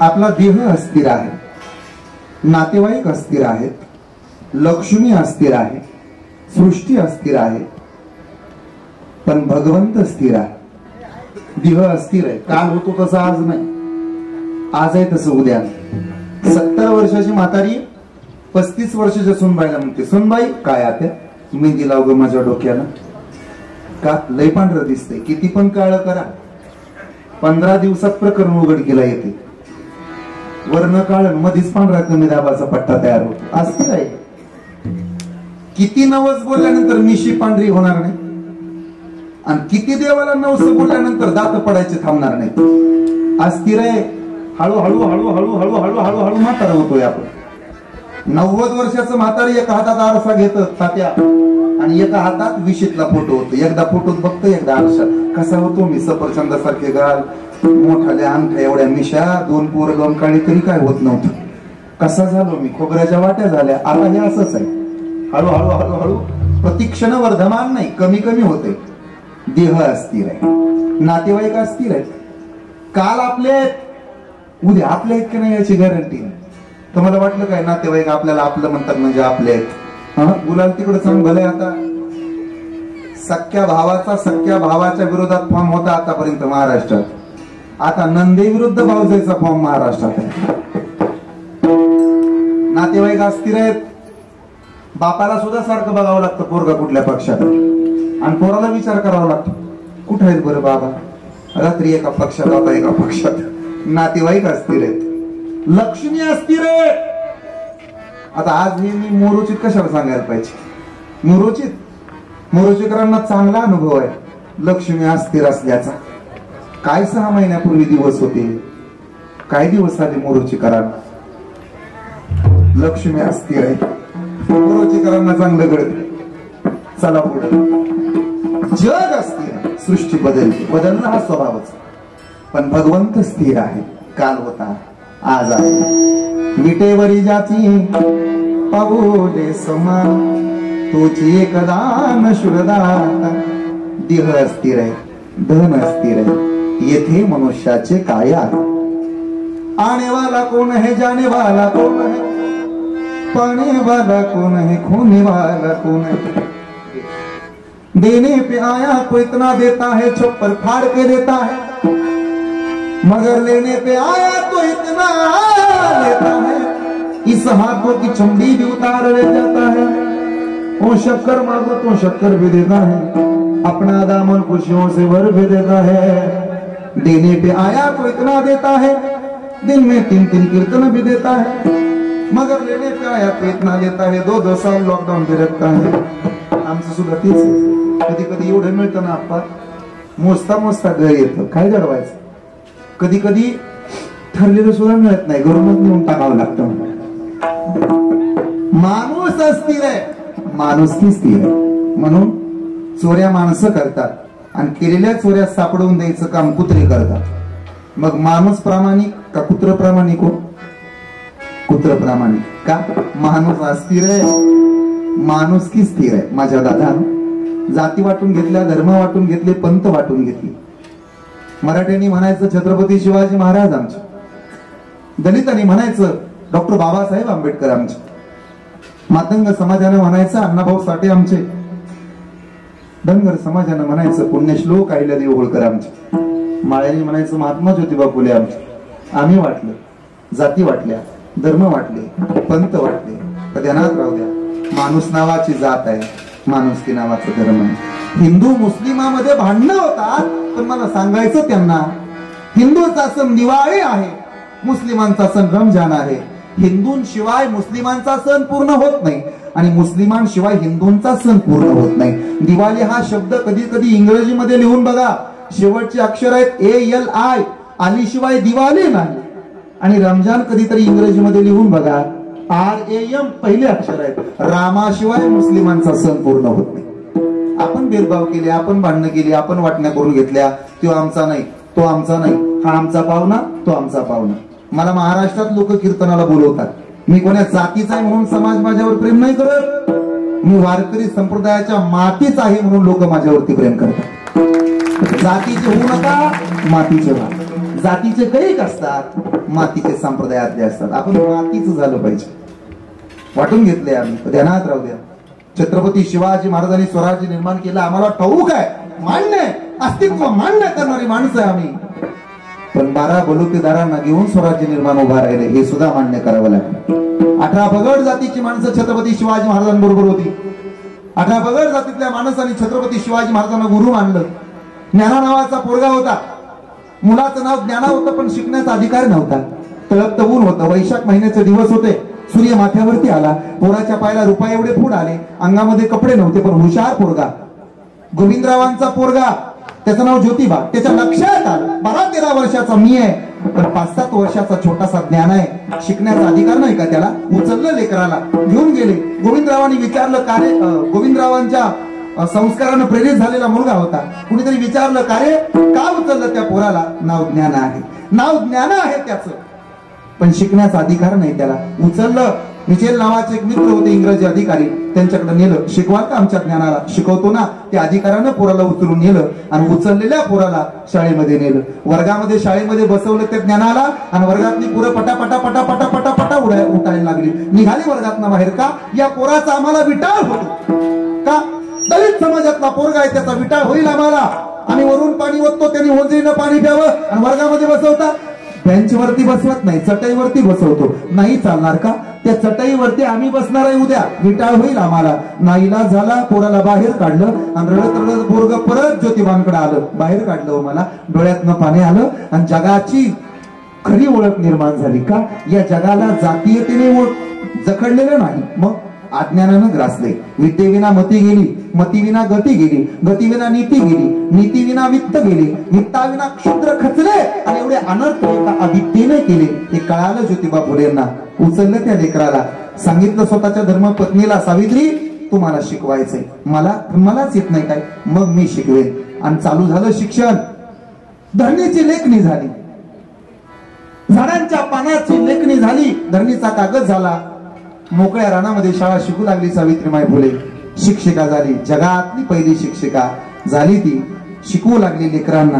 आपला देह अस्थिर आहे, नातेवाईक अस्थिर आहेत, लक्ष्मी अस्थिर आहे, सृष्टी अस्थिर आहे, पण भगवंत स्थिर आहे. देह अस्थिर आहे. काल होतो तसं आज नाही, आज आहे तसं उद्या. 70 वर्षाची म्हातारी 35 वर्षाच्या सुनबाईला म्हणते सुनबाई काय आत्या मेहंदी लाव ग माझ्या डोक्याला. का लय पांढरं दिसतंय. किती पण काळ करा 15 दिवसात प्रकरण उघडकीला येते. वर्ण काळ मधीच पांढरा कमी दाबाचा पट्टा तयार होतो. अस्थिर आहे. किती नवस बोलल्यानंतर मिशी पांढरी होणार नाही आणि किती देवाला नवस बोलल्यानंतर दात पडायचे थांबणार नाही. अस्थिर आहे. हळूहळू हळूहळू हळूहळू हळूहळू म्हातारा होतोय आपण. 90 वर्षाचं म्हातारी एका हातात आरसा घेत तात्या आणि एका हातात विशीतला फोटो होतो. एकदा फोटोत बघतो एकदा आरशात. कसा होतो मी सफरचंदासारखे गाल मोठाल्या अंगठ्या एवढ्या मिशा 2 पोर लोमकाळी तरी काय होत नव्हतं. कसा झालो मी खोबऱ्याच्या वाट्या झाल्या. आता हे असंच आहे. हळूहळू हळूहळू प्रतिक्षण वर्धमान नाही कमी कमी होते. देह अस्थिर आहे. नातेवाईक अस्थिर आहेत. काल आपले उद्या आपले आहेत की नाही याची गॅरंटी नाही. तुम्हाला वाटलं काय नातेवाईक आपल्याला आपलं म्हणतात म्हणजे आपले आहेत. गुलाल तिकडे सांग भले. आता सख्या भावाच्या विरोधात फॉर्म होता आतापर्यंत महाराष्ट्रात. आता नंदे विरुद्ध भाऊजाईचा फॉर्म महाराष्ट्रात आहे. नातेवाईक अस्थिर आहेत. बापाला सुद्धा सारखं बघावं लागतं पोरगा कुठल्या पक्षात आणि पोराला विचार करावा लागतो कुठे आहेत बरं बाबा. रात्री एका पक्षात आता एका पक्षात. नातेवाईक अस्थिर आहेत. लक्ष्मी अस्थिर आहे. आता आज हे मी मोरोचित कशाला सांगायला पाहिजे. मोरोचीकरांना चांगला अनुभव आहे लक्ष्मी अस्थिर असल्याचा. काय 6 महिन्यापूर्वी दिवस होते. काय दिवस आले मोरोचीकरांना. लक्ष्मी अस्थिर आहे. मोरोचीकरांना चांगलं घडत. चला पुढे. जग अस्थिर आहे. सृष्टी बदलते. बदलणं हा स्वभावच पण भगवंत स्थिर आहे. काल होता आज आहे. विटेवरी जाती पाऊले समान तोची एकदान शुरदाता. देह अस्थिर आहे. धन अस्थिर आहे. येथे मनुष्याचे काय आहे. आने वाला कौन है जाने वाला कौन है पाने वाला कौन है खोने वाला कौन है. देने पे आया तो इतना देता है छप्पर फाड़ के देता है. मगर लेने पे आया तो इतना लेता है, इस हाथों की चमड़ी भी उतार ले जाता है। वो शक्कर मांगो तो शक्कर भी देता है, अपना दामन खुशियों से भर भी देता है। देने पे आया तो इतना देता है, दिन में 3-3 कीर्तन भी देता है। मगर लेने पे आया तो इतना लेता है, 2-2 साल लॉकडाऊन पे रखता है। आमचं सुद्धा तेच आहे, कधी कधी एवढं मिळतं ना आप्पा, मोजता मोजता घर येतं, काय घडवायचं। कधी कधी ठरलेलं सुद्धा मिळत नाही, घरूनच नेऊन टाकावं लागतं। माणूस अस्थिर आहे, माणुसकी स्थिर आहे, म्हणून चोऱ्या माणसं करतात आणि केलेल्या चोऱ्या सापडवून द्यायचं काम कुत्रे करतात। मग माणूस प्रामाणिक का कुत्र प्रामाणिक हो? कुत्र प्रामाणिक का? माणूस अस्थिर आहे, माणुसकी स्थिर आहे। माझ्या दादानं जाती वाटून घेतल्या, धर्म वाटून घेतले, पंथ वाटून घेतली। मराठ्यांनी म्हणायचं छत्रपती शिवाजी महाराज आमचे, दलितांनी म्हणायचं डॉक्टर बाबासाहेब आंबेडकर आमचे, मातंग समाजानं म्हणायचं अण्णाभाऊ साठे आमचे, धनगर समाजानं म्हणायचं पुण्यश्लोक अहिल्यादेवी होळकर आमचे, माळ्यांनी म्हणायचं महात्मा ज्योतिबा फुले आमचे। आम्ही वाटलं, जाती वाटल्या, धर्म वाटले, पंथ वाटले, तर ध्यानात राहू द्या, माणूस नावाची जात आहे, माणुसकी नावाचा धर्म आहे। हिंदू मुस्लिमामध्ये भांडणं होतात, पण मला सांगायचं त्यांना, हिंदूचा सण दिवाळी आहे, मुस्लिमांचा सण रमजान आहे। हिंदूंशिवाय मुस्लिमांचा सण पूर्ण होत नाही आणि मुस्लिमांशिवाय हिंदूंचा सण पूर्ण होत नाही। दिवाळी हा शब्द कधी कधी इंग्रजीमध्ये लिहून बघा, शेवटचे अक्षर आहेत ALI, आली शिवाय दिवाळी नाही। आणि रमजान कधीतरी इंग्रजीमध्ये लिहून बघा, RAM पहिले अक्षर आहेत, रामाशिवाय मुस्लिमांचा सण पूर्ण होत नाही। आपण भेदभाव केले, आपण भांडणं केली, आपण वाटण्या करून घेतल्या, तो आमचा नाही, तो आमचा नाही, हा आमचा पाहुणा, तो आमचा पाहुणा। मला महाराष्ट्रात लोक कीर्तनाला बोलवतात, मी कोणा जातीचा आहे म्हणून समाज माझ्यावर प्रेम नाही करत, मी वारकरी संप्रदायाच्या मातीच आहे म्हणून लोक माझ्यावरती प्रेम करतात। जातीचे होऊ नका, मातीचे व्हा। जातीचे कैक असतात, मातीचे संप्रदायातले असतात, आपण मातीच झालं पाहिजे। वाटून घेतले आम्ही, ध्यानात राहू द्या। छत्रपती शिवाजी महाराजांनी स्वराज्य निर्माण केलं, आम्हाला ठाऊक आहे, मान्य अस्तित्व मान्य करणारी माणसं आहे आम्ही, पण 12 बलुतेदारांना घेऊन स्वराज्य निर्माण उभा राहिले, हे सुद्धा मान्य करावं लागलं। 18 पगड जातीची माणसं छत्रपती शिवाजी महाराजांबरोबर होती। 18 पगड जातीतल्या माणसांनी छत्रपती शिवाजी महाराजांना गुरु मानलं। ज्ञाना नावाचा पोरगा होता, मुलाचं नाव ज्ञाना होतं, पण शिकण्याचा अधिकार नव्हता। तळपत ऊन होतं, वैशाख महिन्याचे दिवस होते, सूर्य माथ्यावरती आला, पोराच्या पायाला रुपये एवढे फूड आले, अंगामध्ये कपडे नव्हते, पण हुशार पोरगा, गोविंदरावांचा पोरगा, त्याचं नाव ज्योतिबा। त्याच्या लक्षात आलं 12-13 वर्षाचा मी आहे, पण 5-7 वर्षाचा छोटासा ज्ञान आहे, शिकण्याचा अधिकार नाही का त्याला? उचललं लेकराला, घेऊन गेले। गोविंदरावांनी विचारलं का रे, गोविंदरावांच्या संस्कारानं प्रेरित झालेला मुलगा होता, कुणीतरी विचारलं का रे का उचललं त्या पोराला? नाव ज्ञान आहे, नाव ज्ञान आहे त्याचं, पण शिकण्याचा अधिकार नाही त्याला। उचललं, मिचेल नावाचे एक मित्र होते इंग्रजी अधिकारी, त्यांच्याकडे नेलं, शिकवाल का आमच्या ज्ञानाला? शिकवतो ना। त्या अधिकाऱ्यानं पोराला उचलून नेलं आणि उचललेल्या पोराला शाळेमध्ये नेलं, वर्गामध्ये शाळेमध्ये बसवलं त्या ज्ञानाला, आणि वर्गातली पोरं पटापटा पटापटा पटापटा उठायला लागली, निघाली वर्गातनं बाहेर। का? या पोराचा आम्हाला विटाळ होतो का? दलित समाजातला पोरगा आहे, त्याचा विटाळ होईल आम्हाला, आम्ही वरून पाणी ओततो, त्यांनी होंजरीनं पाणी प्यावं, आणि वर्गामध्ये बसवता, बेंचवरती बसवत नाही, चटईवरती बसवतो, नाही चालणार का? त्या चटईवरती आम्ही बसणार आहे उद्या, विटाळ होईल आम्हाला। नाईलाज झाला, पोराला बाहेर काढलं आणि रडत रडत पोरग परत ज्योतिबांकडे आलं, बाहेर काढलं, मला डोळ्यातनं पाणी आलं आणि जगाची खरी ओळख निर्माण झाली। का? या जगाला जातीयतेने जखडलेलं नाही, मग अज्ञानानं ग्रासले। विद्येविना मती गेली, मतीविना गती गेली, गतीविना नीती गेली, नीतीविना वित्त गेली, वित्ताविना क्षुद्र खचले, आणि एवढे अनर्थ एका अविद्येने केले। हे कळालं ज्योतिबा फुलेंना, उचललं त्या लेकराला, सांगितलं स्वतःच्या धर्मपत्नीला, सावित्री तुम्हाला शिकवायचंय, मलाच येत नाही काय? मग मी शिकवेन। आणि चालू झालं शिक्षण, धरणीची लेखणी झाली, झाडांच्या पानाची लेखणी झाली, धरणीचा कागद झाला, मोकळ्या रानामध्ये शाळा शिकू लागली सावित्रीमाई फुले, शिक्षिका झाली, जगातली पहिली शिक्षिका झाली ती, शिकवू लागली लेकरांना।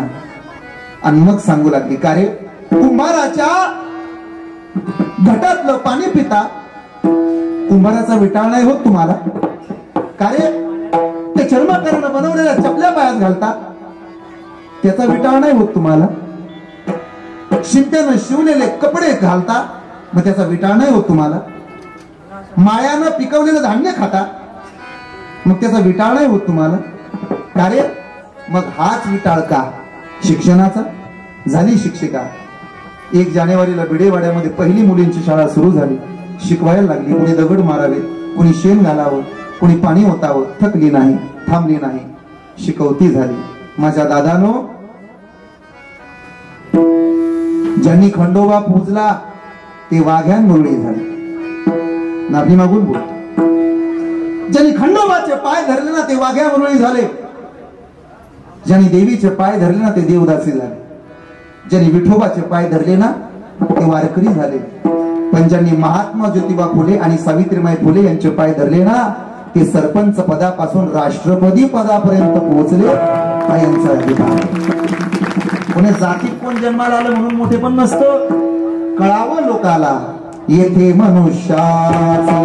आणि मग सांगू लागली, का रे कुंभाराच्या घटातलं पाणी पिता, कुंभाराचा विटाळ नाही होत तुम्हाला? का रे ते चर्माकरण बनवलेल्या चपल्या पायात घालता, त्याचा विटाळ नाही होत तुम्हाला? शिंप्यानं शिवलेले कपडे घालता, मग त्याचा विटाळ नाही होत तुम्हाला? माळ्यानं पिकवलेलं धान्य खाता, मग त्याचा विटाळ नाही होत तुम्हाला? का रे? मग हाच विटाळ का शिक्षणाचा? झाली शिक्षिका 1 जानेवारीला भिडेवाड्यामध्ये पहिली मुलींची शाळा सुरू झाली. शिकवायला लागली. कोणी दगड मारावे, कोणी शेण घालावं, कोणी पाणी ओतावं. थकली नाही, थांबली नाही, शिकवती झाली. माझ्या दादानो, ज्यांनी खंडोबा पूजला ते वाघ्यान मुरळी झाले. नाभी मागून बोल. ज्यांनी खंडोबाचे पाय धरले ना ते वाघ्या मुरळी झाले. ज्यांनी देवीचे पाय धरले ना ते देवदासी झाले. ज्यांनी विठोबाचे पाय धरले ना ते वारकरी झाले. पण ज्यांनी महात्मा ज्योतिबा फुले आणि सावित्रीबाई फुले यांचे पाय धरले ना ते सरपंच पदापासून राष्ट्रपती पदापर्यंत पोहोचले. यांचा अधिकार. कोणी जातीत कोण जन्माला आलं म्हणून मोठे पण नसतं. कळावं लोकाला येथे मनुष्याचा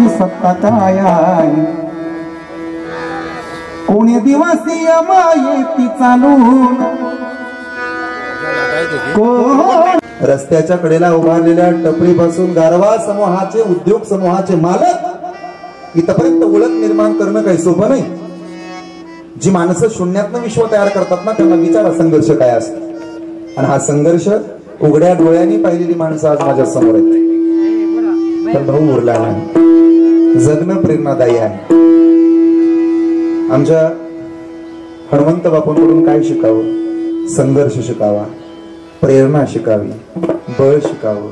सत्ता काय कोणी दिवसी मायेती चालून रस्त्याच्या कडेला उभारलेल्या टपरीपासून गारवा समूहाचे उद्योग समूहाचे मालक इथपर्यंत ओळख निर्माण करणं काही सोपं नाही. जी माणसं शून्यातनं विश्व तयार करतात ना त्यांना विचारा संघर्ष काय असतो. आणि हा संघर्ष उघड्या डोळ्यांनी पाहिलेली माणसं आज माझ्या समोर आहेत. पण भाऊ उरला नाही. जगणं प्रेरणादायी आहे. आमच्या हनुमंत बापूंकडून काय शिकावं? संघर्ष शिकावा, प्रेरणा शिकावी, बळ शिकावं,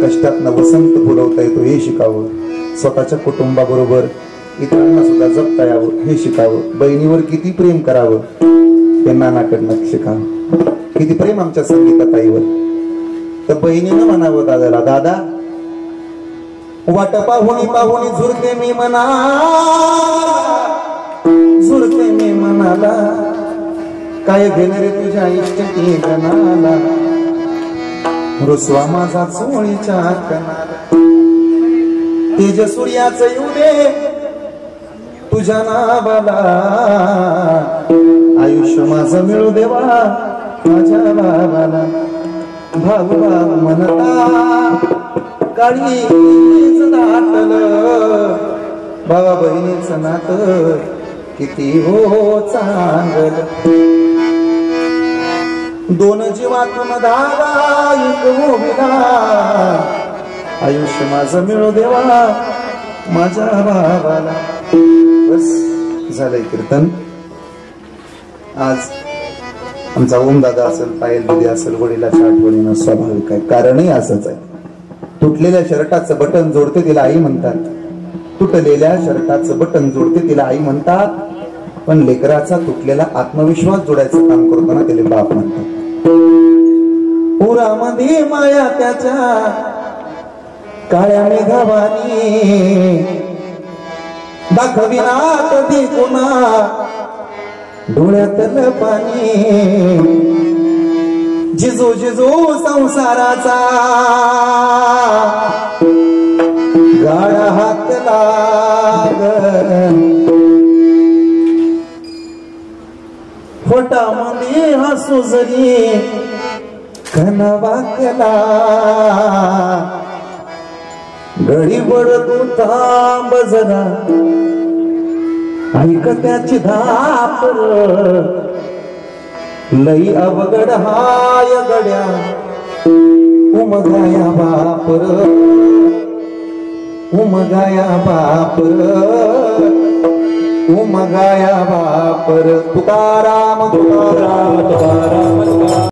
कष्टातनं वसंत फुलवता येतो हे शिकावं, स्वतःच्या कुटुंबाबरोबर इतरांना सुद्धा जपता यावं हे शिकावं, बहिणीवर किती प्रेम करावं हे नानाकडनं शिकावं. किती प्रेम आमच्या संगीताताईवर. तर बहिणीनं म्हणावं दादाला, दादा वाट पाहुणी पाहुणी झुरते मी मना, झुरते मी मनाला, काय घेणार रे तुझ्या इष्टकी गणाला, रुसवा माझा चोळीच्या कणाला, तेज सूर्याचं येऊ दे तुझ्या नावाला, आयुष्य माझं मिळू देवा माझ्या बाबाला. भाऊ भाऊ म्हणता काळीच दाटल, भावा बहिणीचं नातं किती हो चांगल, दोन जीवातून धागा एक होविला, आयुष्य माझं मिळू देवा माझ्या बाबाला. बस झालंय कीर्तन. आज आमचा ओम दादा असेल, पायल दिदी असेल, वडिलाच्या आठवणीनं स्वाभाविक आहे. कारणही असंच आहे. तुटलेल्या शर्टाचं बटन जोडते तिला आई म्हणतात. तुटलेल्या शर्टाचं बटन जोडते तिला आई म्हणतात. पण लेकराचा तुटलेला आत्मविश्वास जोडायचं काम करतो ना त्याला बाप म्हणतात. पुरामध्ये माया त्याच्या काळ्या मेघावानी दाखविना कधी कोणा डोळ्यातलं पाणी. जिजू जिजू संसाराचा गाडा हात लाग. फोटामध्ये हसू जरी कनवाकला घडी बडत थांब जरा ऐक त्याची धापर. लई अवघड हाय गड्या उमगाया बापर. उमगाया बापर. उमगाया बापर. तुकाराम तुकाराम तुकाराम तुकाराम.